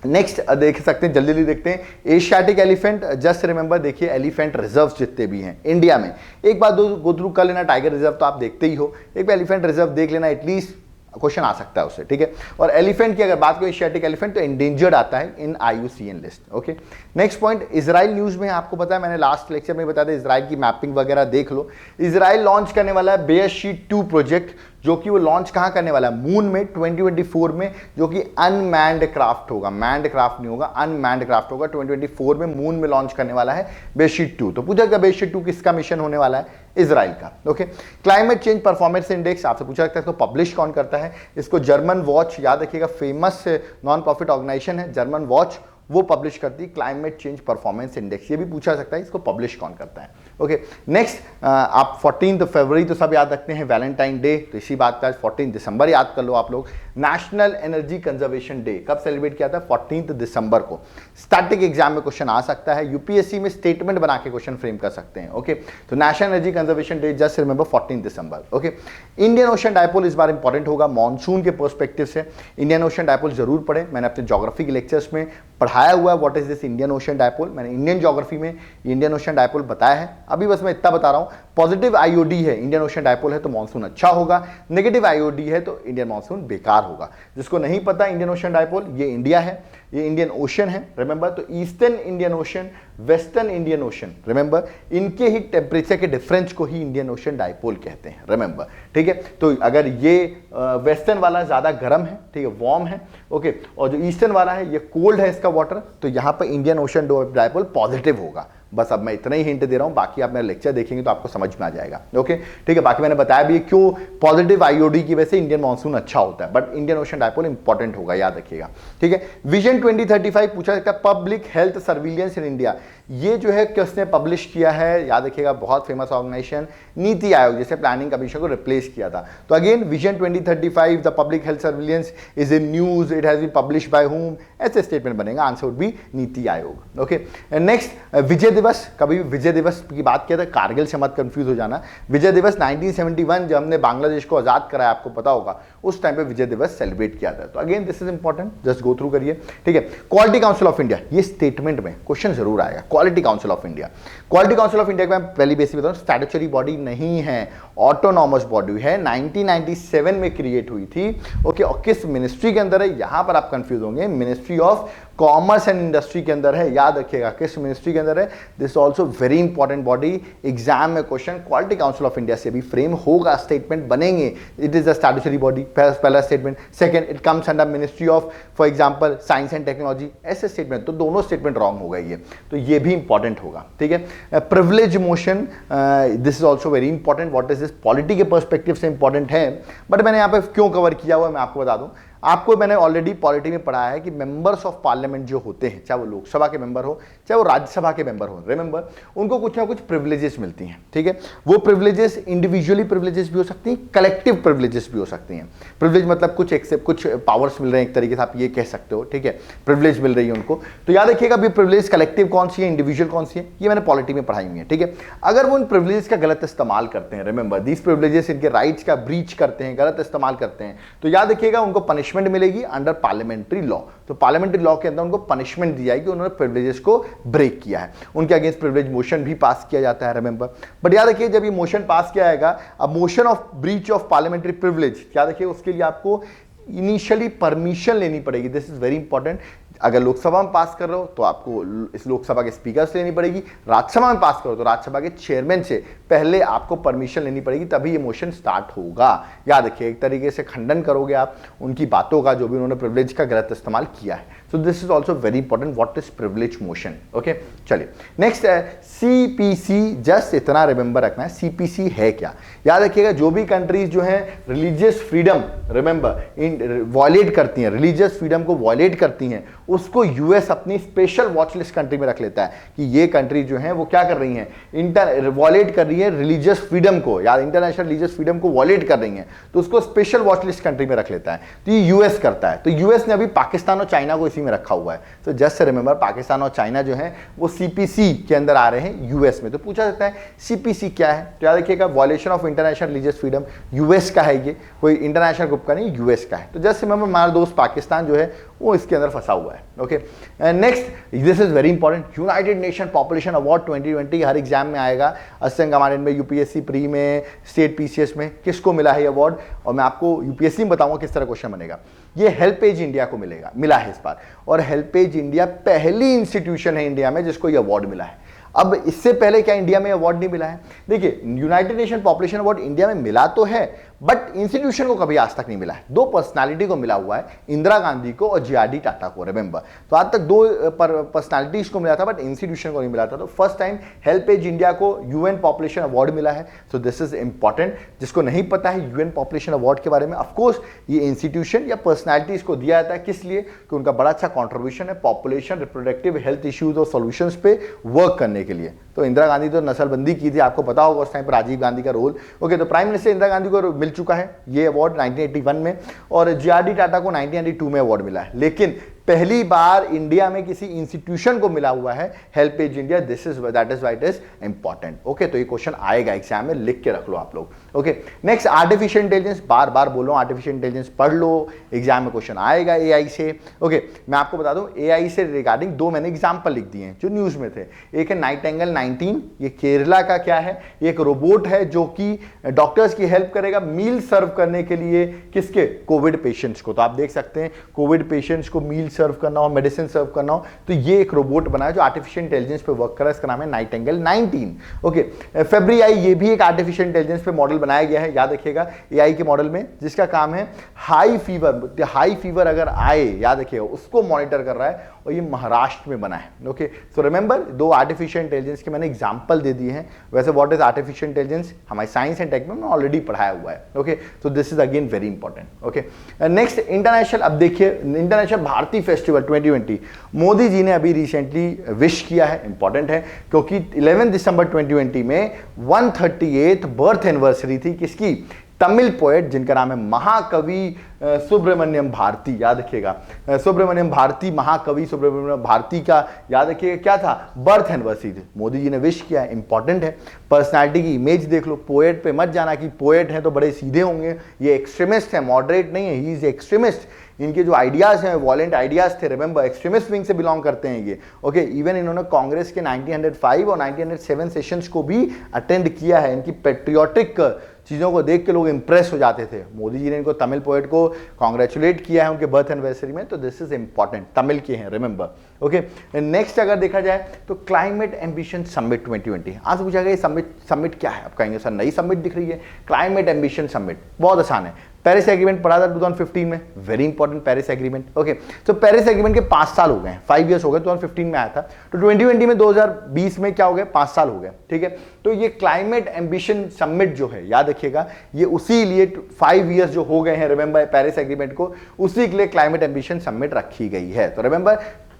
नेक्स्ट देख सकते हैं, जल्दी जल्दी देखते हैं, एशियाटिक एलिफेंट, जस्ट रिमेंबर देखिए एलिफेंट रिजर्व जितने भी हैं इंडिया में, एक बार गो थ्रू कर लेना, टाइगर रिजर्व तो आप देखते ही हो, एक बार एलिफेंट रिजर्व देख लेना, एटलीस्ट क्वेश्चन आ सकता है उससे, ठीक है। और एलिफेंट की अगर बात करें, एशियाटिक एलिफेंट, तो एंडेंजर्ड आता है इन IUCN list. Okay, next point, Israel news में आपको पता है, मैंने लास्ट लेक्चर में बता दिया, इजराइल की मैपिंग वगैरह देख लो। इजराइल लॉन्च करने वाला है बेयरशीट 2 प्रोजेक्ट, जो कि वो लॉन्च कहाँ करने वाला है, मून में 2024 में, जो कि अनमैन्ड क्राफ्ट होगा, मैन्ड क्राफ्ट नहीं होगा, अनमैन्ड क्राफ्ट होगा, 2024 में मून में लॉन्च करने वाला है बेयरशीट 2। तो पूछा गया बेयरशीट 2 किसका मिशन होने वाला है, इजराइल का। Okay, climate change performance index आपसे पूछा जाता है, इसको पब्लिश कौन करता है, इसको जर्मन वॉच, याद रखिएगा फेमस नॉन प्रॉफिट ऑर्गेनाइजेशन है जर्मन वॉच, वो पब्लिश करती है क्लाइमेट चेंज परफॉर्मेंस इंडेक्स, ये भी पूछा सकता है इसको पब्लिश कौन करता है। ओके, नेक्स्ट आप 14 फरवरी तो सब याद रखते हैं, वैलेंटाइन डे, तो इसी बात का 14 दिसंबर याद कर लो आप लोग। नेशनल एनर्जी कंजर्वेशन डे कब सेलिब्रेट किया था, 14 दिसंबर को। स्टैटिक एग्जाम में क्वेश्चन आ सकता है, यूपीएससी में स्टेटमेंट बना के क्वेश्चन फ्रेम कर सकते हैं। ओके, तो national energy conservation day just remember 14 दिसंबर। ओके, इंडियन ओशन डायपोल इस बार इंपॉर्टेंट होगा मॉनसून के पर्सपेक्टिव से, इंडियन ओशन डायपोल जरूर पढ़े, मैंने अपने ज्योग्राफी के लेक्चर्स में पढ़ाया हुआ है what is this Indian ocean dipole, मैंने इंडियन ज्योग्राफी में इंडियन ओशन डायपोल बताया है, अभी बस मैं इतना बता रहा हूं, पॉजिटिव आईओडी है इंडियन ओशन डायपोल है तो मानसून अच्छा होगा, नेगेटिव आईओडी है तो इंडियन मानसून बेकार होगा। जिसको नहीं पता इंडियन ओशन डायपोल, ये इंडिया है, ये इंडियन ओशन है, रिमेंबर, तो eastern Indian ocean, western Indian ocean, remember, इनके ही टेम्परेचर के डिफरेंस को ही इंडियन ओशन डायपोल कहते हैं, रिमेंबर, ठीक है। तो अगर ये वेस्टर्न वाला ज्यादा गर्म है, ठीक है, वार्म है, ओके, और जो ईस्टर्न वाला है ये कोल्ड है इसका वाटर, तो यहां पर इंडियन ओशन डायपोल पॉजिटिव होगा। बस अब मैं इतना ही हिंट दे रहा हूं, बाकी आप मेरा लेक्चर देखेंगे तो आपको समझ में आ जाएगा। ओके, ठीक है, बाकी मैंने बताया भी क्यों पॉजिटिव आईओडी की वजह से इंडियन मानसून अच्छा होता है, but Indian ocean dipole important होगा, याद रखिएगा, ठीक है। विजन 2035 पूछा जाता है, public health surveillance in India, ये जो है किसने पब्लिश किया है, याद रखिएगा बहुत फेमस ऑर्गेनाइजेशन नीति आयोग, जिसने प्लानिंग कमीशन को रिप्लेस किया था। तो again vision 2035 the public health surveillance is in news, it has been publish by हुम, ऐसे स्टेटमेंट बनेगा, answer would be NITI Aayog. Okay, next विजय दिवस, कभी भी विजय दिवस की बात किया था, कारगिल से मत कंफ्यूज हो जाना। विजय दिवस 1971 जब हमने बांग्लादेश को आजाद कराया, आपको पता होगा, उस टाइम पे विजय दिवस सेलिब्रेट किया था। तो again this is important, just go through करिए, ठीक है। क्वालिटी काउंसिल ऑफ इंडिया, ये स्टेटमेंट में क्वेश्चन जरूर आएगा, quality council of India. Quality council of India का मैं पहली बेसिक बताऊं, स्टैट्यूटरी बॉडी नहीं है, ऑटोनॉमस बॉडी है, 1997 में क्रिएट हुई थी। ओके, और किस मिनिस्ट्री के अंदर है, यहां पर आप कंफ्यूज होंगे, ministry of commerce and industry के अंदर है, याद रखिएगा किस मिनिस्ट्री के अंदर है। This also very important body, exam में question quality council of India से भी फ्रेम होगा, स्टेटमेंट बनेंगे, it is the statutory body, पहला statement. Second, it comes under ministry of for example science and technology, ऐसे स्टेटमेंट, तो दोनों statement wrong होगा ये, तो ये भी इंपॉर्टेंट होगा, ठीक है। Privilege motion, this is also very important, what is this, polity के पर्सपेक्टिव से इंपॉर्टेंट है, बट मैंने यहाँ पे क्यों कवर किया हुआ मैं आपको बता दूं। आपको मैंने ऑलरेडी पॉलिटी में पढ़ा है कि मेंबर्स ऑफ पार्लियामेंट जो होते हैं, चाहे वो लोकसभा के मेंबर हो चाहे वो राज्यसभा के मेंबर हो, रिमेंबर उनको कुछ ना कुछ प्रिविलेजेस मिलती हैं, ठीक है। वो प्रिविलेजेस इंडिविजुअली प्रिविलेजेस भी हो सकती हैं, कलेक्टिव प्रिविलेजेस भी हो सकती हैं। प्रिविलेज मतलब कुछ पावर्स मिल रहे हैं, एक तरीके से आप ये कह सकते हो, ठीक है, प्रिविलेज मिल रही है उनको। तो याद रखिएगा अभी प्रिविलेज कलेक्टिव कौन सी है, इंडिविजुअल कौन सी है, ये मैंने पॉलिटी में पढ़ाई हुई है, ठीक है। अगर वो उन प्रिविलेज का गलत इस्तेमाल करते हैं, रिमेंबर दीज प्रिविलेजेस इनके राइट्स का ब्रीच करते हैं, गलत इस्तेमाल करते हैं, तो याद रखिएगा उनको पनिशमेंट मिलेगी अंडर पार्लियामेंट्री लॉ। तो पार्लियामेंट्री लॉ के अंदर उनको पनिशमेंट दी जाएगी, उन्होंने प्रिविलेजेस को ब्रेक किया है। उनके अगेंस्ट प्रिविलेज मोशन भी पास किया जाता है, रिमेंबर। बट याद रखिए जब ये मोशन पास किया जाएगा, अब motion of breach of parliamentary privilege, याद रखिए उसके लिए आपको इनिशियली परमिशन लेनी पड़ेगी। This is very important. अगर लोकसभा में पास कर रहे हो तो आपको इस लोकसभा के स्पीकर से लेनी पड़ेगी, राज्यसभा में पास करो तो राज्यसभा के चेयरमैन से पहले आपको परमिशन लेनी पड़ेगी, तभी ये मोशन स्टार्ट होगा। याद रखिए एक तरीके से खंडन करोगे आप उनकी बातों का, जो भी उन्होंने प्रिविलेज का गलत इस्तेमाल किया है। सो this is also very important, what is privilege motion. Okay चलिए नेक्स्ट है सीपीसी। जस्ट इतना रिमेंबर रखना है सीपीसी है क्या। याद रखिएगा जो भी कंट्रीज जो है रिलीजियस फ्रीडम, रिमेंबर वॉयलेट करती हैं, रिलीजियस फ्रीडम को वॉयलेट करती हैं, उसको यूएस अपनी स्पेशल वॉच लिस्ट कंट्री में रख लेता है कि ये कंट्री जो है वो क्या कर रही है, वॉयलेट कर रही है रिलीजियस फ्रीडम को, या इंटरनेशनल रिलीजियस फ्रीडम को वॉयलेट कर रही है, तो उसको स्पेशल वॉच लिस्ट कंट्री में रख लेता है। तो ये यूएस करता है। तो यूएस ने अभी पाकिस्तान और चाइना को इसी में रखा हुआ है। तो जस्ट रिमेंबर पाकिस्तान और चाइना जो है वो सीपीसी के अंदर आ रहे हैं यूएस में। तो पूछा जाता है सीपीसी क्या है, तो याद रखिएगा violation of international religious freedom, US का है, ये कोई इंटरनेशनल ग्रुप का नहीं, यूएस का है। तो जस्ट रिमेंबर हमारा दोस्त पाकिस्तान जो है वो इसके अंदर फंसा हुआ है। Okay next this is very important, United nation population award 2020 her exam में आएगा, असिस्टेंट कमांडेंट में, यूपीएससी प्री में, स्टेट पीसीएस में, किसको मिला है ये अवार्ड, और मैं आपको यूपीएससी में बताऊंगा किस तरह क्वेश्चन बनेगा। ये हेल्पेज इंडिया को मिला है इस बार, और हेल्पेज इंडिया पहली इंस्टीट्यूशन है इंडिया में जिसको ये अवार्ड मिला है। अब इससे पहले क्या इंडिया में अवार्ड नहीं मिला है? देखिए United nation population award India में मिला तो है, बट इंस्टीट्यूशन को कभी आज तक नहीं मिला है। दो पर्सनालिटी को मिला हुआ है, इंदिरा गांधी को और जेआरडी टाटा को, रिमेंबर। तो आज तक दो पर्सनालिटीज को मिला था, बट इंस्टीट्यूशन को नहीं मिला था। तो फर्स्ट टाइम हेल्पेज इंडिया को यूएन पॉपुलेशन अवार्ड मिला है। सो दिस इज इंपॉर्टेंट। जिसको नहीं पता है यूएन पॉपुलेशन अवार्ड के बारे में, ऑफकोर्स ये इंस्टीट्यूशन या पर्सनालिटीज को दिया जाता है, किस लिए कि उनका बड़ा अच्छा कॉन्ट्रीब्यूशन है पॉपुलेशन रिप्रोडक्टिव हेल्थ इश्यूज और सोल्यूशंस पे वर्क करने के लिए। तो इंदिरा गांधी तो नस्लबंदी की थी, आपको पता होगा उस टाइम पर राजीव गांधी का रोल। ओके तो प्राइम मिनिस्टर इंदिरा गांधी को मिल चुका है ये अवार्ड 1981 में, और जेआरडी टाटा को 1992 में अवार्ड मिला है। लेकिन पहली बार इंडिया में किसी इंस्टीट्यूशन को मिला हुआ है HelpAge India. That is why it is important. Okay तो ये क्वेश्चन आएगा एग्जाम में, लिख के रख लो आप लोग। ओके नेक्स्ट आर्टिफिशियल इंटेलिजेंस, बार बार बोलो आर्टिफिशियल इंटेलिजेंस पढ़ लो, एग्जाम में क्वेश्चन आएगा एआई से। ओके मैं आपको बता दूं एआई से रिगार्डिंग दो मैंने एग्जाम्पल लिख दिए हैं जो न्यूज में थे। एक है नाइटिंगेल 19, ये केरला का क्या है, एक रोबोट है जो कि डॉक्टर्स की हेल्प करेगा मील सर्व करने के लिए, किसके, कोविड पेशेंट्स को। तो आप देख सकते हैं कोविड पेशेंट्स को मील सर्व करना हो, मेडिसिन सर्व करना हो, तो ये एक रोबोट बना है जो आर्टिफिशियल इंटेलिजेंस पे वर्क कर रहा है, इसका नाम है नाइटिंगेल 19। ओके फेब्रियाई, ये भी एक आर्टिफिशियल इंटेलिजेंस पे मॉडल बनाया गया है, याद रखिएगा एआई के मॉडल में, जिसका काम है हाई फीवर अगर आए, याद रखिएगा उसको मॉनिटर कर रहा है, और ये महाराष्ट्र में बना है। ओके सो रिमेंबर दो आर्टिफिशियल इंटेलिजेंस के मैंने एग्जांपल दे दिए हैं। वैसे व्हाट इज आर्टिफिशियल इंटेलिजेंस हमारे साइंस एंड टेक में ऑलरेडी पढ़ाया हुआ है। Okay so this is again very important. Okay next international, अब देखिए इंटरनेशनल भारती फेस्टिवल 2020 मोदी जी ने अभी रिसेंटली विश किया है, इंपॉर्टेंट है क्योंकि 11 दिसंबर 2020 में 138th बर्थ एनिवर्सरी थी किसकी, तमिल पोएट जिनका नाम है महाकवि सुब्रमण्यम भारती। याद रखिएगा सुब्रमण्यम भारती, महाकवि सुब्रमण्यम भारती का याद रखिएगा क्या था, बर्थ एनिवर्सरी थी। मोदी जी ने विश किया है, इंपॉर्टेंट है। पर्सनालिटी की इमेज देख लो, पोएट पे मत जाना कि पोएट हैं तो बड़े सीधे होंगे, ये एक्सट्रीमिस्ट है, मॉडरेट नहीं है, ही इज एक्सट्रीमिस्ट। इनके जो आइडियाज हैं वॉलेंट आइडियाज थे, रिमेंबर एक्सट्रीमिस्ट विंग से बिलोंग करते हैं ये। ओके इवन इन्होंने कांग्रेस के 1905 और 1907 सेशंस को भी अटेंड किया है। इनकी पेट्रियोटिक चीज़ों को देख के लोग इंप्रेस हो जाते थे। मोदी जी ने इनको तमिल पोएट को कॉन्ग्रेचुलेट किया है उनके बर्थ एनिवर्सरी में, तो दिस इज इंपॉर्टेंट, तमिल के हैं रिमेंबर। ओके नेक्स्ट अगर देखा जाए तो क्लाइमेट एम्बिशन समिट 2020। आज पूछा गया ये समिट क्या है, आप कहेंगे सर नई समिट दिख रही है। क्लाइमेट एम्बिशन समिट बहुत आसान है, पेरिस एग्रीमेंट पढ़ा था 2015 में, very important Paris agreement. Okay, तो पेरिस एग्रीमेंट के 5 साल हो गए, 5 ईयर्स हो गए, 2015 में आया था, तो 2020 में 2020 में क्या हो गया, 5 साल हो गए, ठीक है। तो ये क्लाइमेट एम्बिशन समिट जो है, याद रखिएगा, ये उसी लिए 5 ईयर्स जो हो गए हैं, रिमेंबर पेरिस एग्रीमेंट को, उसी के लिए क्लाइमेट एम्बिशन समिट रखी गई है। तो remember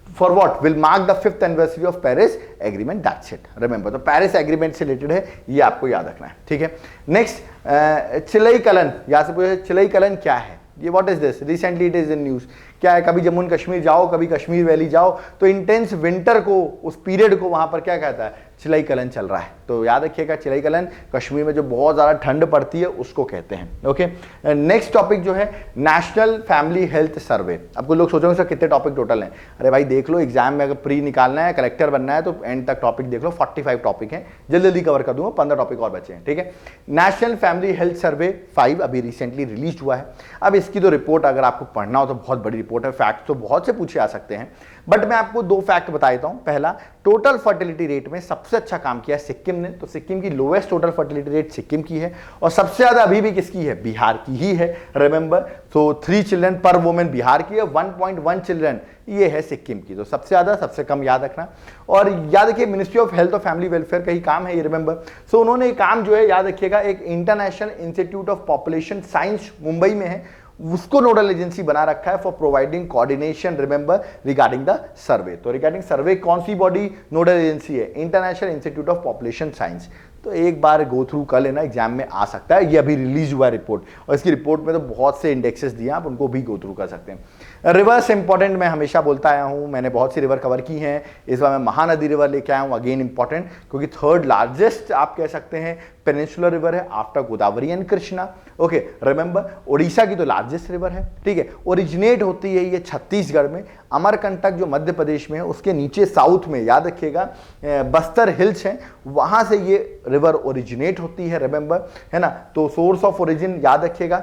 for what will mark the 5th anniversary of Paris agreement, that's it, remember. तो पेरिस एग्रीमेंट से रिलेटेड है, ये आपको याद रखना है, ठीक है। नेक्स्ट चिलईकलन, यहां से पूछे चिलईकलन क्या है, ये what is this, recently it is in news, क्या है, कभी जम्मू एंड कश्मीर जाओ, कभी कश्मीर वैली जाओ, तो इंटेंस विंटर को, उस पीरियड को वहां पर क्या कहता है, चिलईकलन चल रहा है। तो याद रखिएगा, चिलईकलन कश्मीर में जो बहुत ज्यादा ठंड पड़ती है उसको कहते हैं। ओके, नेक्स्ट टॉपिक जो है नेशनल फैमिली हेल्थ सर्वे। आपको लोग सोचोगे सर कितने टॉपिक टोटल हैं, अरे भाई देख लो, एग्जाम में अगर प्री निकालना है, कलेक्टर बनना है, तो एंड तक टॉपिक देख लो, 45 टॉपिक हैं, जल्दी जल्दी कवर कर दूंगा, 15 टॉपिक और बचे हैं, ठीक है। नेशनल फैमिली हेल्थ सर्वे 5 अभी रिसेंटली रिलीज हुआ है। अब इसकी तो रिपोर्ट अगर आपको पढ़ना हो तो बहुत बड़ी रिपोर्ट है, फैक्ट तो बहुत से पूछे आ सकते हैं, बट मैं आपको 2 फैक्ट बता देता हूं। पहला, टोटल फर्टिलिटी रेट में सबसे अच्छा काम किया सिक्किम ने, तो सिक्किम की lowest total fertility rate Sikkim की है, और सबसे ज्यादा अभी भी किसकी है, बिहार की ही है, रिमेंबर। तो 3 चिल्ड्रन पर वुमेन बिहार की है, 1.1 चिल्ड्रन ये है सिक्किम की, तो सबसे ज्यादा सबसे कम याद रखना। और याद रखिए, मिनिस्ट्री ऑफ हेल्थ और फैमिली वेलफेयर का ही काम है ये, रिमेंबर। सो उन्होंने काम जो है, याद रखिएगा, एक international institute of population science Mumbai में है, उसको नोडल एजेंसी बना रखा है for providing coordination, remember, regarding the survey. तो रिगार्डिंग सर्वे कौन सी बॉडी नोडल एजेंसी है, international institute of population science. तो एक बार गो थ्रू कर लेना, एग्जाम में आ सकता है, ये अभी रिलीज हुआ है रिपोर्ट, और इसकी रिपोर्ट में तो बहुत से इंडेक्सेस दिए हैं, आप उनको भी गो थ्रू कर सकते हैं। रिवर्स इंपॉर्टेंट, मैं हमेशा बोलता आया हूं, मैंने बहुत सी रिवर कवर की हैं, इस बार मैं महानदी रिवर लेके आया हूं, अगेन इंपॉर्टेंट, क्योंकि 3rd लार्जेस्ट आप कह सकते हैं पेनिनसुलर रिवर है after Godavari and Krishna. Okay, remember, Odisha की तो लार्जेस्ट रिवर है, ठीक है। ओरिजिनेट होती है ये छत्तीसगढ़ में, अमरकंटक जो मध्य प्रदेश में है उसके नीचे साउथ में, याद रखिएगा, बस्तर हिल्स हैं, वहां से ये रिवर ओरिजिनेट होती है, रिमेंबर, है ना। तो सोर्स ऑफ ओरिजिन याद रखिएगा,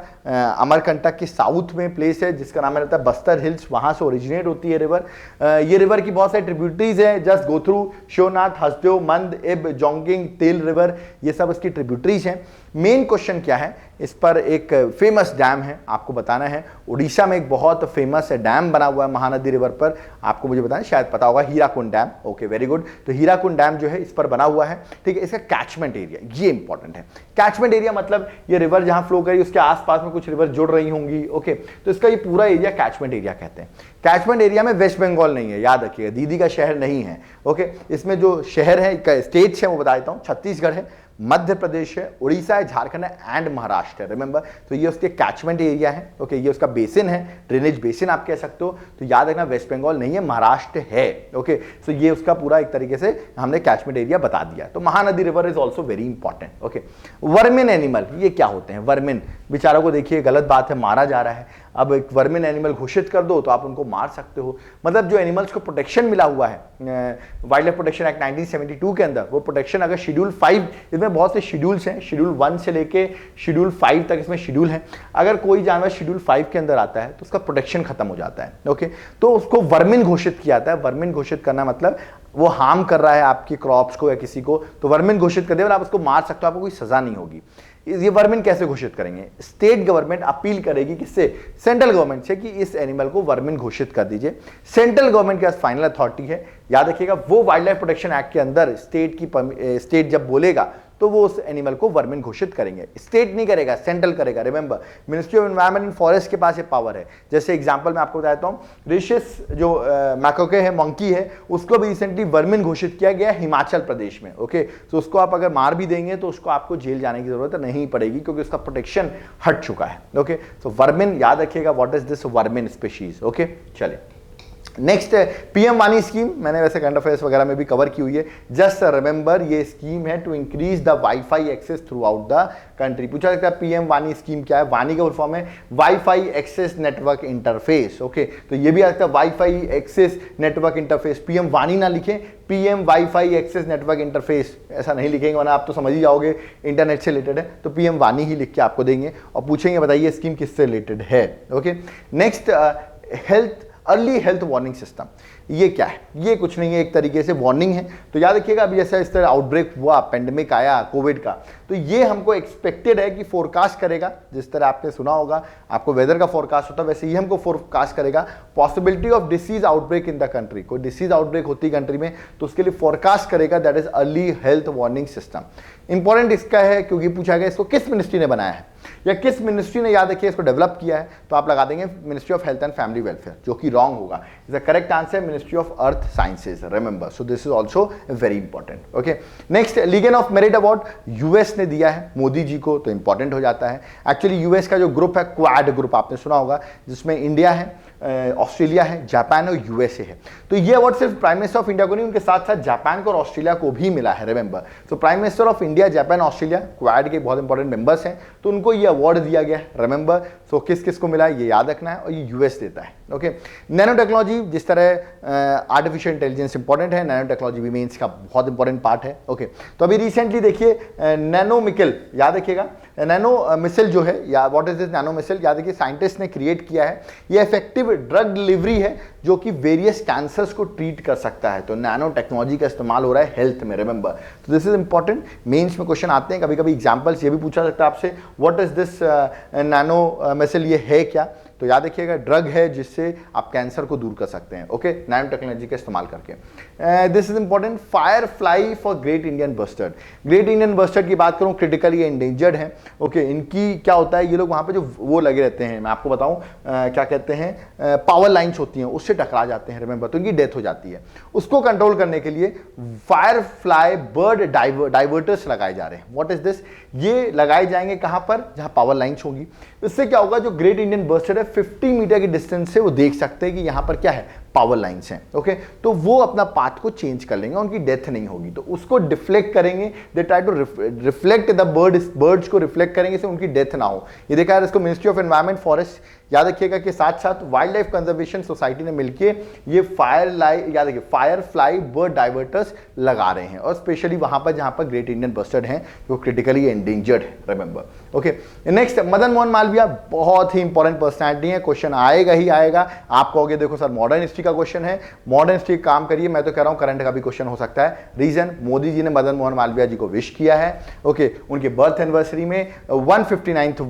अमरकंटक के साउथ में प्लेस है जिसका नाम रहता है बस्तर हिल्स, वहां से ओरिजिनेट होती है रिवर। ये रिवर की बहुत सारी ट्रिब्यूटरीज हैं, just go through, Shivnath, Hasdeo, मंद, इब, जोंगिंग, तेल रिवर, ये सब इसकी ट्रिब्यूटरीज हैं। मेन क्वेश्चन क्या है, इस पर एक फेमस डैम है, आपको बताना है। उड़ीसा में एक बहुत फेमस डैम बना हुआ है महानदी रिवर पर, आपको मुझे बताना, शायद पता होगा, Hirakud dam. Okay, very good. तो हीराकुंड डैम जो है इस पर बना हुआ है, ठीक है। इसका कैचमेंट एरिया, ये इंपॉर्टेंट है। कैचमेंट एरिया मतलब ये रिवर जहां फ्लो करी उसके आसपास में कुछ रिवर जुड़ रही होंगी, ओके, तो इसका ये पूरा एरिया कैचमेंट एरिया कहते हैं। कैचमेंट एरिया में वेस्ट बंगाल नहीं है, याद रखिएगा, दीदी का शहर नहीं है, ओके। इसमें जो शहर है, स्टेट्स है, वो बता देता हूं, छत्तीसगढ़ है, मध्य प्रदेश है, उड़ीसा है, झारखंड है एंड महाराष्ट्र है, रिमेंबर। तो ये उसके कैचमेंट एरिया है, ओके, ये उसका बेसिन है, ड्रेनेज बेसिन आप कह सकते हो। तो याद रखना, वेस्ट बंगाल नहीं है, महाराष्ट्र है, ओके। सो ये उसका पूरा एक तरीके से हमने कैचमेंट एरिया बता दिया। तो Mahanadi river is also very important, okay. Vermin animal, ये क्या होते हैं वर्मिन, बेचारों को देखिए, गलत बात है, मारा जा रहा है। अब एक वर्मिन एनिमल घोषित कर दो तो आप उनको मार सकते हो, मतलब जो एनिमल्स को प्रोटेक्शन मिला हुआ है वाइल्ड लाइफ प्रोटेक्शन एक्ट 1972 के अंदर, वो प्रोटेक्शन अगर शेड्यूल 5, इसमें बहुत से शेड्यूल्स हैं, शेड्यूल 1 से लेके शेड्यूल 5 तक इसमें शेड्यूल है, अगर कोई जानवर शेड्यूल 5 के अंदर आता है तो उसका प्रोटेक्शन खत्म हो जाता है, ओके। तो उसको वर्मिन घोषित किया जाता है। वर्मिन घोषित करना मतलब वो हार्म कर रहा है आपकी क्रॉप्स को या किसी को, तो वर्मिन घोषित कर दे और आप उसको मार सकते हो, आपको कोई सजा नहीं होगी। ये वर्मिन कैसे घोषित करेंगे, स्टेट गवर्नमेंट अपील करेगी किससे, सेंट्रल गवर्नमेंट से, कि इस एनिमल को वर्मिन घोषित कर दीजिए। सेंट्रल गवर्नमेंट के पास फाइनल अथॉरिटी है, याद रखिएगा, वो वाइल्ड लाइफ प्रोटेक्शन एक्ट के अंदर स्टेट जब बोलेगा तो वो उस एनिमल को वर्मिन घोषित करेंगे। स्टेट नहीं करेगा, सेंट्रल करेगा, remember. Ministry of environment and forest के पास ये पावर है। जैसे एग्जांपल मैं आपको बताता हूं, रिशिस जो मैकोके है, मंकी है, उसको भी रिसेंटली वर्मिन घोषित किया गया हिमाचल प्रदेश में, ओके। तो उसको आप अगर मार भी देंगे तो उसको आपको जेल जाने की जरूरत नहीं पड़ेगी, क्योंकि उसका प्रोटेक्शन हट चुका है, ओके। तो वर्मिन याद रखिएगा, what is this vermin species, okay. चलिए नेक्स्ट पीएम वानी स्कीम, मैंने वैसे करंट अफेयर्स वगैरह में भी कवर की हुई है, जस्ट रिमेंबर ये स्कीम है to increase the wifi access throughout the country. पूछा जाता है पीएम वानी स्कीम क्या है, वानी का फुल फॉर्म है wifi access network interface, okay. तो ये भी आता है wifi access network interface, PM वानी ना लिखें, PM wifi access network interface ऐसा नहीं लिखेंगे, वरना आप तो समझ ही जाओगे इंटरनेट से रिलेटेड है, तो पीएम वानी ही लिख के आपको देंगे और पूछेंगे बताइए स्कीम किससे रिलेटेड है, okay. Next health early health warning system. ये क्या है? ये कुछ नहीं है, एक तरीके से वार्निंग है। तो याद रखिएगा, अभी जैसा इस तरह आउटब्रेक हुआ, पेंडेमिक आया कोविड का, तो ये हमको एक्सपेक्टेड है कि फोरकास्ट करेगा, जिस तरह आपने सुना होगा आपको वेदर का फोरकास्ट होता है, वैसे ही हमको फोरकास्ट करेगा possibility of disease outbreak in the country. कोई डिसीज आउटब्रेक होती है कंट्री में तो उसके लिए फोरकास्ट करेगा, that is early health warning system. Important इसका है क्योंकि पूछा गया इसको किस मिनिस्ट्री ने बनाया है या किस मिनिस्ट्री ने, याद रखिए, इसको डेवलप किया है, तो आप लगा देंगे ministry of health and family welfare, जो कि रॉन्ग होगा। Is the correct answer ministry of earth sciences, remember. So this is also very important. Okay, next, legion of merit award US ने दिया है मोदी जी को, तो इंपॉर्टेंट हो जाता है। एक्चुअली यूएस का जो ग्रुप है, क्वाड ग्रुप आपने सुना होगा, जिसमें इंडिया है, ऑस्ट्रेलिया है, जापान और यूएसए है। तो ये अवार्ड सिर्फ प्राइम मिनिस्टर ऑफ इंडिया को नहीं, उनके साथ साथ जापान को और ऑस्ट्रेलिया को भी मिला है, रिमेंबर। तो prime minister of India, Japan, Australia, quad के बहुत इंपॉर्टेंट मेंबर्स हैं, तो उनको ये अवार्ड दिया गया है, रिमेंबर। सो किस किस को मिला है ये याद रखना है, और ये यूएस देता है। ओके, नैनो टेक्नोलॉजी, जिस तरह आर्टिफिशियल इंटेलिजेंस इंपॉर्टेंट है, नैनो टेक्नोलॉजी भी मेंस का बहुत इंपॉर्टेंट पार्ट है। ओके, तो अभी रिसेंटली देखिए नैनो मिसाइल, याद रखिएगा, नैनो मिसाइल जो है, या what is this nano missile, याद रखिए, साइंटिस्ट ने क्रिएट किया है। ये इफेक्टिव ड्रग डिलीवरी है जो कि वेरियस कैंसर्स को ट्रीट कर सकता है। तो नैनो टेक्नोलॉजी का इस्तेमाल हो रहा है हेल्थ में, रिमेंबर। तो दिस इज इंपॉर्टेंट, मेंस में क्वेश्चन आते हैं, कभी कभी एग्जांपल्स ये भी पूछा सकता है आपसे, what is this nano missile, ये है क्या? तो याद रखिएगा, ड्रग है जिससे आप कैंसर को दूर कर सकते हैं। ओके, नैनो टेक्नोलॉजी का इस्तेमाल करके। This is important, fire fly for great Indian bustard. Great Indian bustard की बात करूं, क्रिटिकली एंडेंजर्ड है। ओके, इनकी क्या होता है, ये लोग वहां पे जो वो लगे रहते हैं, मैं आपको बताऊं क्या कहते हैं, पावर लाइन्स होती हैं, उससे टकरा जाते हैं, रिमेंबर, तो इनकी डेथ हो जाती है। उसको कंट्रोल करने के लिए फायर फ्लाई बर्ड डाइवर्टर्स लगाए जा रहे हैं। What is this? ये लगाए जाएंगे कहां पर? जहां पावर लाइन्स होगी। इससे क्या होगा, जो ग्रेट इंडियन बस्टर्ड है 50 मीटर की डिस्टेंस से वो देख सकते हैं कि यहां पर क्या है, पावर लाइन्स हैं। ओके, तो वो अपना पाथ को चेंज कर लेंगे, उनकी डेथ नहीं होगी, तो उसको डिफ्लेक्ट करेंगे। They try to reflect the birds को रिफ्लेक्ट करेंगे से उनकी डेथ ना हो। ये देखा है, इसको मिनिस्ट्री ऑफ एनवायरमेंट फॉरेस्ट, याद रखिएगा, कि साथ साथ वाइल्ड लाइफ कंजर्वेशन सोसाइटी ने मिलकर ये याद रखिए, फायर फ्लाई बर्ड डाइवर्टर्स लगा रहे हैं, और स्पेशली वहां पर जहां पर ग्रेट इंडियन बस्टर्ड हैं, जो क्रिटिकली एंडेंजर्ड है, remember. Okay, next, Madan Mohan Malviya, बहुत ही इंपॉर्टेंट पर्सनैलिटी है, क्वेश्चन आएगा ही आएगा। आप कहोगे देखो सर मॉडर्न हिस्ट्री का क्वेश्चन है, मॉडर्न हिस्ट्री काम करिए, मैं तो कह रहा हूं करंट का भी क्वेश्चन हो सकता है। रीजन, मोदी जी ने मदन मोहन मालवीय जी को विश किया है। ओके, उनके बर्थ एनिवर्सरी में 159th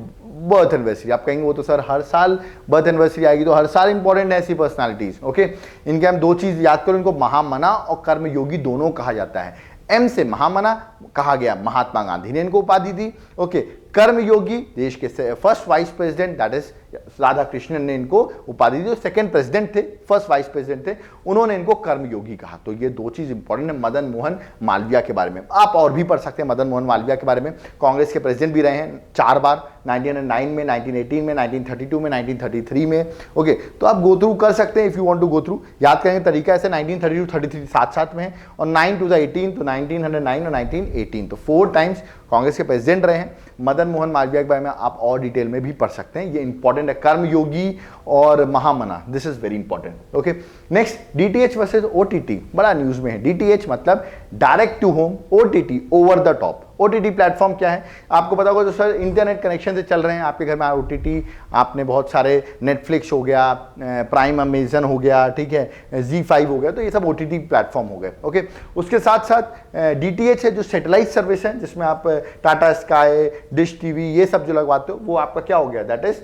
बर्थ एनिवर्सरी, आप कहेंगे वो तो सर हर साल बर्थ एनिवर्सरी आएगी, तो हर साल इंपॉर्टेंट है ऐसी पर्सनालिटीज। ओके, इनके हम दो चीज याद करो, इनको महामना और कर्मयोगी दोनों कहा जाता है। एम से महामना कहा गया, महात्मा गांधी ने इनको उपाधि दी। ओके, कर्मयोगी, देश के first vice president that is Radha Krishnan ने इनको उपाधि दी, जो सेकंड प्रेसिडेंट थे, फर्स्ट वाइस प्रेसिडेंट थे, उन्होंने इनको कर्मयोगी कहा। तो ये दो चीज इंपॉर्टेंट है मदन मोहन मालवीय के बारे में। आप और भी पढ़ सकते हैं मदन मोहन मालवीय के बारे में, कांग्रेस के प्रेसिडेंट भी रहे हैं 4 बार, 1909 में, 1918 में, 1932 में, 1933 में। ओके, तो आप गो थ्रू कर सकते हैं if you want to go through, याद करेंगे तरीका ऐसे 1932 33 साथ साथ में है, और 9 to the 18 तो 1909 और 1918, तो 4 टाइम्स कांग्रेस के प्रेसिडेंट रहे हैं। मदन मोहन मालवीय के बारे में आप और डिटेल में भी पढ़ सकते हैं, ये इंपॉर्टेंट है, कर्मयोगी और Mahamana, this is very important. Okay, next, DTH versus OTT, बड़ा न्यूज में है। डीटीएच मतलब direct to home, OTT over the top. OTT platform क्या है आपको पता होगा, जो सर इंटरनेट कनेक्शन से चल रहे हैं आपके घर में ओटीटी, आपने बहुत सारे नेटफ्लिक्स हो गया, प्राइम अमेजन हो गया, ठीक है, Z5 हो गया, तो ये सब ओटीटी प्लेटफॉर्म हो गए। ओके, उसके साथ साथ डीटीएच है जो सैटेलाइट सर्विस है, जिसमें आप टाटा स्काई, डिश टीवी, ये सब जो लगवाते हो, वो आपका क्या हो गया, that is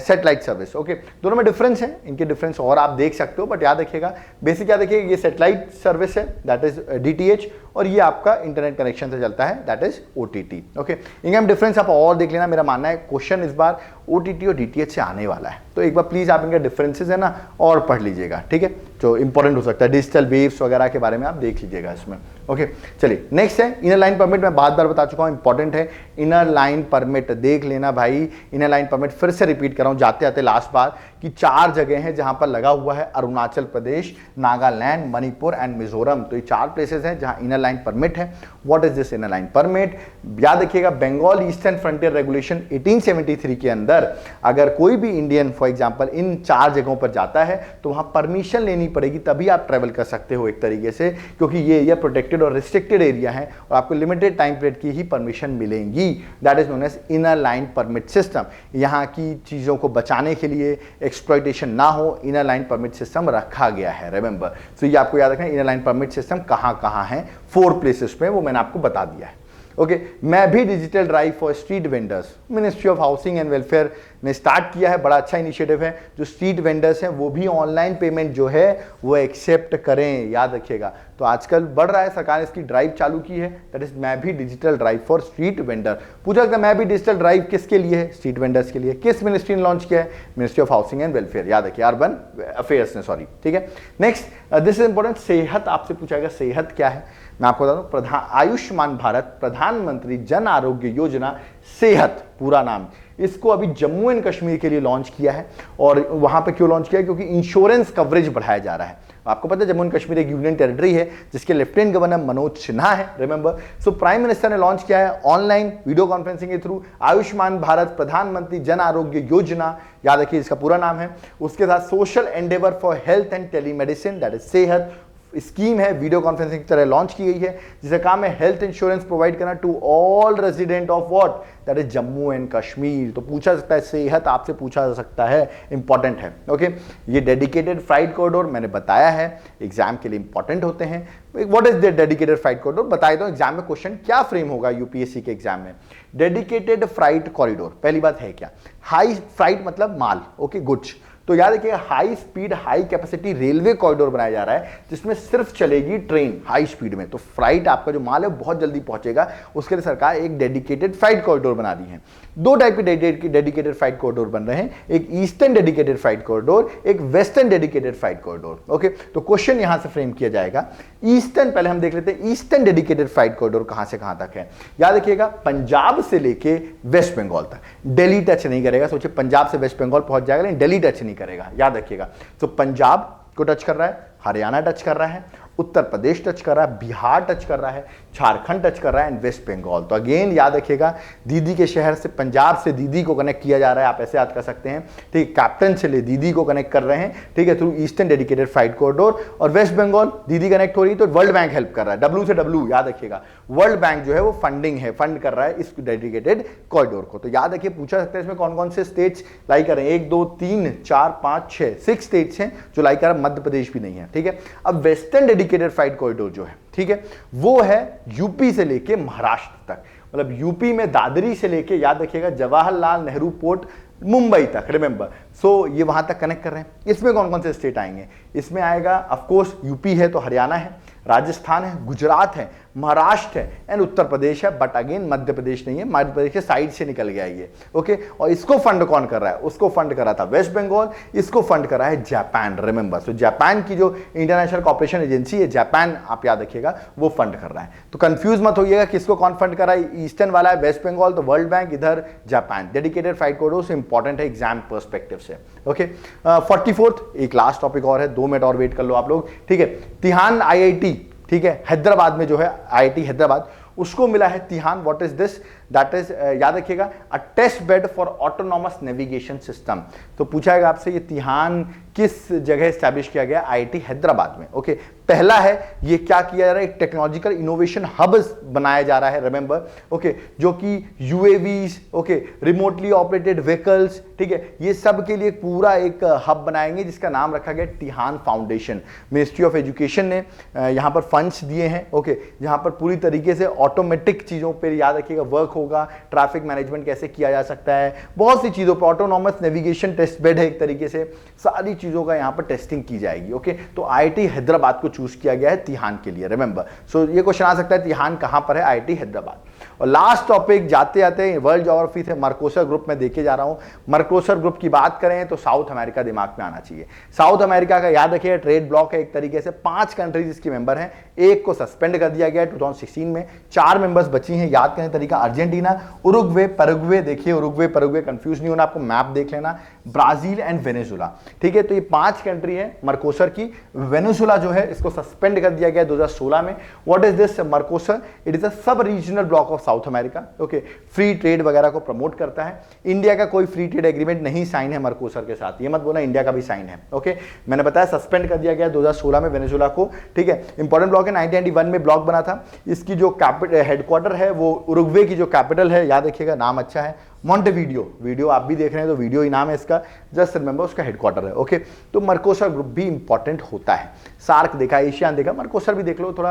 satellite service. Okay, दोनों में डिफरेंस है, इनके डिफरेंस और आप देख सकते हो, बट याद रखिएगा, बेसिक याद रखिएगा, ये सैटेलाइट सर्विस है दैट इज डीटीएच, और ये आपका इंटरनेट कनेक्शन से चलता है दैट इज ओटीटी। ओके, इनका डिफरेंस आप और देख लेना, मेरा मानना है क्वेश्चन इस बार ओटीटी और डीटीएच से आने वाला है, तो एक बार प्लीज आप इनका डिफरेंसेस है ना और पढ़ लीजिएगा, ठीक है, जो इंपॉर्टेंट हो सकता है, डिजिटल वेव्स वगैरह के बारे में आप देख लीजिएगा इसमें। ओके, चलिए नेक्स्ट है इनर लाइन परमिट, मैं बार बार बता चुका हूं, इंपॉर्टेंट है इनर लाइन परमिट, देख लेना भाई। इनर लाइन परमिट फिर से रिपीट कर रहा हूं जाते आते लास्ट बार, कि 4 जगह हैं जहां पर लगा हुआ है, अरुणाचल प्रदेश, नागालैंड, मणिपुर एंड मिजोरम, तो ये 4 प्लेसेस हैं जहां इनर लाइन परमिट है। What is this inner line permit? याद रखिएगा, बंगाल ईस्टर्न फ्रंटियर रेगुलेशन 1873 के अंदर अगर कोई भी इंडियन फॉर एग्जांपल इन 4 जगहों पर जाता है तो वहां परमिशन लेनी पड़ेगी, तभी आप ट्रेवल कर सकते हो एक तरीके से, क्योंकि ये एरिया प्रोटेक्टेड और रिस्ट्रिक्टेड एरिया है और आपको लिमिटेड टाइम पीरियड की ही परमिशन मिलेंगी। That is known as inner line permit system. यहाँ की चीज़ों को बचाने के लिए, एक्सप्लॉयटेशन ना हो, इनर लाइन परमिट सिस्टम रखा गया है। रिमेंबर, सो ये आपको याद रखना है, इनर लाइन परमिट सिस्टम कहाँ कहाँ है, 4 प्लेसेस पे, वो मैंने आपको बता दिया है। ओके, मैं भी digital drive for street vendors, ministry of housing and welfare ने स्टार्ट किया है, बड़ा अच्छा इनिशिएटिव है। जो स्ट्रीट वेंडर्स हैं वो भी ऑनलाइन पेमेंट जो है वो एक्सेप्ट करें, याद रखिएगा। तो आजकल बढ़ रहा है, सरकार ने इसकी ड्राइव चालू की है, दैट इज मैं भी digital drive for street vendor. पूछा जाता है मैं भी डिजिटल ड्राइव किसके लिए है? स्ट्रीट वेंडर्स के लिए। किस मिनिस्ट्री ने लॉन्च किया है? Ministry of housing and welfare, याद रखिए, अर्बन अफेयर्स ने, सॉरी, ठीक है। नेक्स्ट, दिस इज इंपॉर्टेंट, सेहत आपसे पूछा जाएगा। सेहत क्या है मैं आपको बता दूं, आयुष्मान भारत प्रधानमंत्री जन आरोग्य योजना सेहत पूरा नाम, इसको अभी जम्मू एंड कश्मीर के लिए लॉन्च किया है। और वहां पे क्यों लॉन्च किया है? क्योंकि इंश्योरेंस कवरेज बढ़ाया जा रहा है। आपको पता है जम्मू एंड कश्मीर एक यूनियन टेरिटरी है जिसके लेफ्टिनेंट गवर्नर मनोज सिन्हा है, रिमेंबर। सो प्राइम मिनिस्टर ने लॉन्च किया है ऑनलाइन वीडियो कॉन्फ्रेंसिंग के थ्रू आयुष्मान भारत प्रधानमंत्री जन आरोग्य योजना, याद रखिए इसका पूरा नाम है। उसके साथ social endeavour for health and telemedicine, that is SEHAT scheme है, वीडियो कॉन्फ्रेंसिंग की तरह लॉन्च की गई है, जिसका काम है हेल्थ इंश्योरेंस प्रोवाइड करना to all resident of what, that is Jammu and Kashmir. तो पूछा सकता है, सेहत आपसे पूछा जा सकता है, इंपॉर्टेंट है। ओके, ये डेडिकेटेड फ्लाइट कॉरिडोर मैंने बताया है, एग्जाम के लिए इंपॉर्टेंट होते हैं। What is the dedicated flight corridor बताया, तो एग्जाम में क्वेश्चन क्या फ्रेम होगा यूपीएससी के एग्जाम में। डेडिकेटेड फ्लाइट कॉरिडोर, पहली बात है क्या, हाई फ्लाइट मतलब माल, ओके, गुड्स। तो याद रखिए high speed high capacity railway corridor बनाया जा रहा है जिसमें सिर्फ चलेगी ट्रेन हाई स्पीड में, तो फ्लाइट आपका जो माल है बहुत जल्दी पहुंचेगा, उसके लिए सरकार एक डेडिकेटेड फ्लाइट कॉरिडोर बना रही है। 2 टाइप के डेडिकेटेड फ्लाइट कॉरिडोर बन रहे हैं, एक ईस्टर्न डेडिकेटेड फ्लाइट कॉरिडोर, एक western dedicated flight corridor. Okay, तो क्वेश्चन यहां से फ्रेम किया जाएगा। ईस्टर्न, पहले हम देख लेते हैं ईस्टर्न डेडिकेटेड फ्लाइट कॉरिडोर कहां से कहां तक है। याद रखिएगा पंजाब से लेके वेस्ट बंगाल तक, दिल्ली टच नहीं करेगा। सोचिए पंजाब से वेस्ट बंगाल पहुंच जाएगा लेकिन दिल्ली टच नहीं करेगा, याद रखिएगा। तो पंजाब को टच कर रहा है, हरियाणा टच कर रहा है, उत्तर प्रदेश टच कर रहा है, बिहार टच कर रहा है, झारखंड टच कर रहा है एंड वेस्ट बंगाल। तो अगेन याद रखिएगा, दीदी के शहर से, पंजाब से दीदी को कनेक्ट किया जा रहा है, आप ऐसे याद कर सकते हैं, ठीक, कैप्टन से ले दीदी को कनेक्ट कर रहे हैं, ठीक है, through eastern dedicated flight corridor. और वेस्ट बंगाल दीदी कनेक्ट हो रही है तो वर्ल्ड बैंक हेल्प कर रहा है, W से W, याद रखिएगा, वर्ल्ड बैंक जो है वो फंडिंग है, फंड कर रहा है इस डेडिकेटेड कॉरिडोर को। तो याद रखिए पूछा सकता है इसमें कौन कौन से स्टेट्स लाई कर रहे हैं, 1 2 3 4 5 6 स्टेट्स हैं जो लाई कर रहा है, मध्य प्रदेश भी नहीं है, ठीक है। अब वेस्टर्न डेडिकेटेड फ्लाइट कॉरिडोर जो है, ठीक है, वो है यूपी से लेके महाराष्ट्र तक, मतलब यूपी में दादरी से लेके, याद रखिएगा, जवाहरलाल नेहरू पोर्ट मुंबई तक, रिमेंबर। सो ये वहां तक कनेक्ट कर रहे हैं। इसमें कौन कौन से स्टेट आएंगे? इसमें आएगा ऑफ कोर्स यूपी है तो हरियाणा है, राजस्थान है, गुजरात है, महाराष्ट्र है एंड उत्तर प्रदेश है, बट अगेन मध्य प्रदेश नहीं है, मध्य प्रदेश के साइड से निकल गया ये, ओके। और इसको फंड कौन कर रहा है? उसको फंड कर रहा था वेस्ट बंगाल, इसको फंड कर रहा है जापान, रिमेंबर। सो जापान की जो इंटरनेशनल कॉर्पोरेशन एजेंसी है जापान, आप याद रखिएगा, वो फंड कर रहा है। तो कंफ्यूज मत होइएगा किसको कौन फंड कर रहा है, ईस्टर्न वाला है वेस्ट बंगाल तो वर्ल्ड बैंक, इधर जापान। डेडिकेटेड फ्लाइट कॉरिडोर से इंपॉर्टेंट है एग्जाम पर्सपेक्टिव से, ओके। 44th एक लास्ट टॉपिक और है, 2 मिनट और वेट कर लो आप लोग, ठीक है। तिहान IIT, ठीक है, हैदराबाद में जो है IIT हैदराबाद, उसको मिला है TiHAN. What is this? That is, याद रखिएगा, a test bed for autonomous navigation system. तो पूछाएगा आपसे ये तिहान किस जगह स्टैब्लिश किया गया? IIT हैदराबाद में, ओके। पहला है ये क्या किया जा रहा है, एक टेक्नोलॉजिकल इनोवेशन हब बनाया जा रहा है, रिमेंबर, ओके, जो कि UAVs, okay, remotely operated vehicles, ठीक है, ये सब के लिए पूरा एक हब बनाएंगे जिसका नाम रखा गया तिहान फाउंडेशन। मिनिस्ट्री ऑफ एजुकेशन ने यहाँ पर फंड्स दिए हैं, ओके, जहाँ पर पूरी तरीके से ऑटोमेटिक चीज़ों पर, याद रखिएगा, वर्क होगा, ट्रैफिक मैनेजमेंट कैसे किया जा सकता है, बहुत सी चीज़ों पर, ऑटोनॉमस नेविगेशन टेस्ट बेड है एक तरीके से, सारी चीज़ों का यहाँ पर टेस्टिंग की जाएगी, ओके। तो IIT हैदराबाद को चूज किया गया है तिहान के लिए, रिमेंबर। सो ये क्वेश्चन आ सकता है तिहान कहां पर है? IIT हैदराबाद। और लास्ट टॉपिक जाते जाते वर्ल्ड ज्योग्राफी से मर्कोसर ग्रुप में देखे जा रहा हूं। मर्कोसर ग्रुप की बात करें तो साउथ अमेरिका दिमाग में आना चाहिए। साउथ अमेरिका का याद रखिए ट्रेड ब्लॉक है एक तरीके से, 5 कंट्रीज इसकी मेंबर हैं, एक को सस्पेंड कर दिया गया है 2016 में, 4 मेंबर्स बची हैं। याद करने तरीका, अर्जेंटीना, उरुग्वे, पैराग्वे, देखिए उरुग्वे पैराग्वे कंफ्यूज नहीं होना, आपको मैप देख लेना, ब्राजील एंड वेनेजुला, ठीक है। तो ये 5 कंट्री है मर्कोसर की। वेनेजुला जो है इसको सस्पेंड कर दिया गया 2016 में। What is this Mercosur? It is a sub regional bloc of South America. Okay, free trade वगैरह को प्रमोट करता है। इंडिया का कोई फ्री ट्रेड एग्रीमेंट नहीं साइन है मर्कोसर के साथ, ये मत बोलना इंडिया का भी साइन है। ओके, मैंने बताया सस्पेंड कर दिया गया 2016 में वेनेजुएला को। ठीक है, इंपॉर्टेंट ब्लॉक है, 1991 में ब्लॉक बना था। इसकी जो हेडक्वार्टर है वो उरुग्वे की जो कैपिटल है, याद रखिएगा नाम अच्छा है, मोंटेवीडियो। वीडियो आप भी देख रहे हैं तो वीडियो ही नाम है इसका, जस्ट रिमेंबर उसका हेडक्वार्टर है। ओके, तो मर्कोसर ग्रुप भी इंपॉर्टेंट होता है। सार्क देखा, एशियान देखा, मर्कोसर भी देख लो, थोड़ा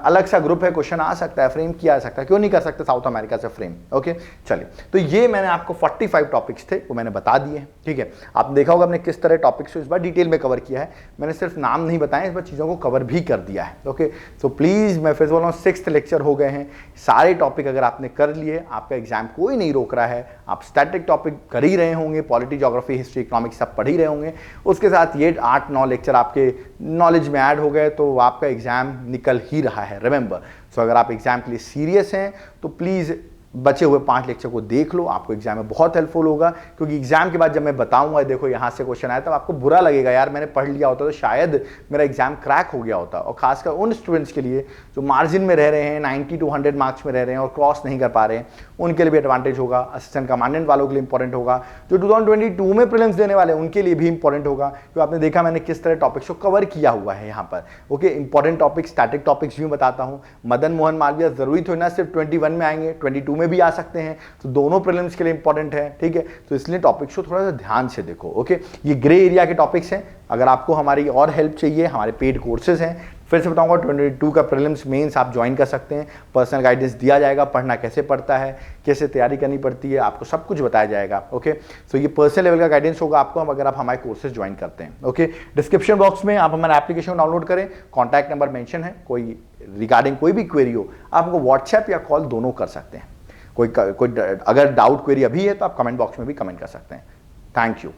अलग सा ग्रुप है, क्वेश्चन आ सकता है, फ्रेम किया जा सकता है, क्यों नहीं कर सकते साउथ अमेरिका से फ्रेम। ओके, चलिए, तो ये मैंने आपको 45 टॉपिक्स थे वो मैंने बता दिए। ठीक है, आपने देखा होगा हमने किस तरह टॉपिक्स को इस बार डिटेल में कवर किया है। मैंने सिर्फ नाम नहीं बताया, इस बार चीज़ों को कवर भी कर दिया है। ओके, तो प्लीज़ मैं फिर बोल रहा हूँ 6th लेक्चर हो गए हैं, सारे टॉपिक अगर आपने कर लिए, आपका एग्जाम कोई नहीं रोक रहा है, आप स्टैटिक टॉपिक कर ही रहे होंगे, पॉलिटी, ज्योग्राफी, हिस्ट्री, इकोनॉमिक्स सब पढ़ ही रहे होंगे, उसके साथ ये 8-9 लेक्चर आपके नॉलेज में ऐड हो गए तो आपका एग्जाम निकल ही रहा है। रिमेंबर, सो अगर आप एग्जाम के लिए सीरियस हैं तो प्लीज़ बचे हुए 5 लेक्चर को देख लो, आपको एग्जाम में बहुत हेल्पफुल होगा। क्योंकि एग्जाम के बाद जब मैं बताऊंगा, देखो यहाँ से क्वेश्चन आया, तब आपको बुरा लगेगा, यार मैंने पढ़ लिया होता तो शायद मेरा एग्जाम क्रैक हो गया होता। और खासकर उन स्टूडेंट्स के लिए जो मार्जिन में रह रहे हैं, 90 to 100 मार्क्स में रह रहे हैं और क्रॉस नहीं कर पा रहे हैं, उनके लिए भी एडवांटेज होगा। असिस्टेंट कमांडेंट वालों के लिए इंपॉर्टेंट होगा, जो 2022 में प्रीलिम्स देने वाले हैं उनके लिए भी इंपॉर्टेंट होगा। क्योंकि आपने देखा मैंने किस तरह टॉपिक्स को कवर किया हुआ है यहाँ पर। Okay, important topics, static topics भी बताता हूँ। मदन मोहन मालवीय जरूरी थोड़ी ना सिर्फ 21 में आएंगे, 22 में भी आ सकते हैं, तो दोनों प्रीलिम्स के लिए इंपॉर्टेंट है। ठीक है, तो इसलिए टॉपिक्स को थोड़ा सा ध्यान से देखो। ओके, ये ग्रे एरिया के टॉपिक्स हैं। अगर आपको हमारी और हेल्प चाहिए, हमारे पेड कोर्सेज हैं, फिर से बताऊंगा 22 का प्रीलिम्स मेंस आप ज्वाइन कर सकते हैं। पर्सनल गाइडेंस दिया जाएगा, पढ़ना कैसे पड़ता है, कैसे तैयारी करनी पड़ती है, आपको सब कुछ बताया जाएगा। ओके, सो ये पर्सनल लेवल का गाइडेंस होगा आपको अगर आप हमारे कोर्सेज ज्वाइन करते हैं। ओके, डिस्क्रिप्शन बॉक्स में आप हमारा एप्लीकेशन डाउनलोड करें, कॉन्टैक्ट नंबर मेंशन है, कोई रिगार्डिंग कोई भी क्वेरी हो आप हमको व्हाट्सएप या कॉल दोनों कर सकते हैं। कोई अगर डाउट क्वेरी अभी है तो आप कमेंट बॉक्स में भी कमेंट कर सकते हैं। Thank you.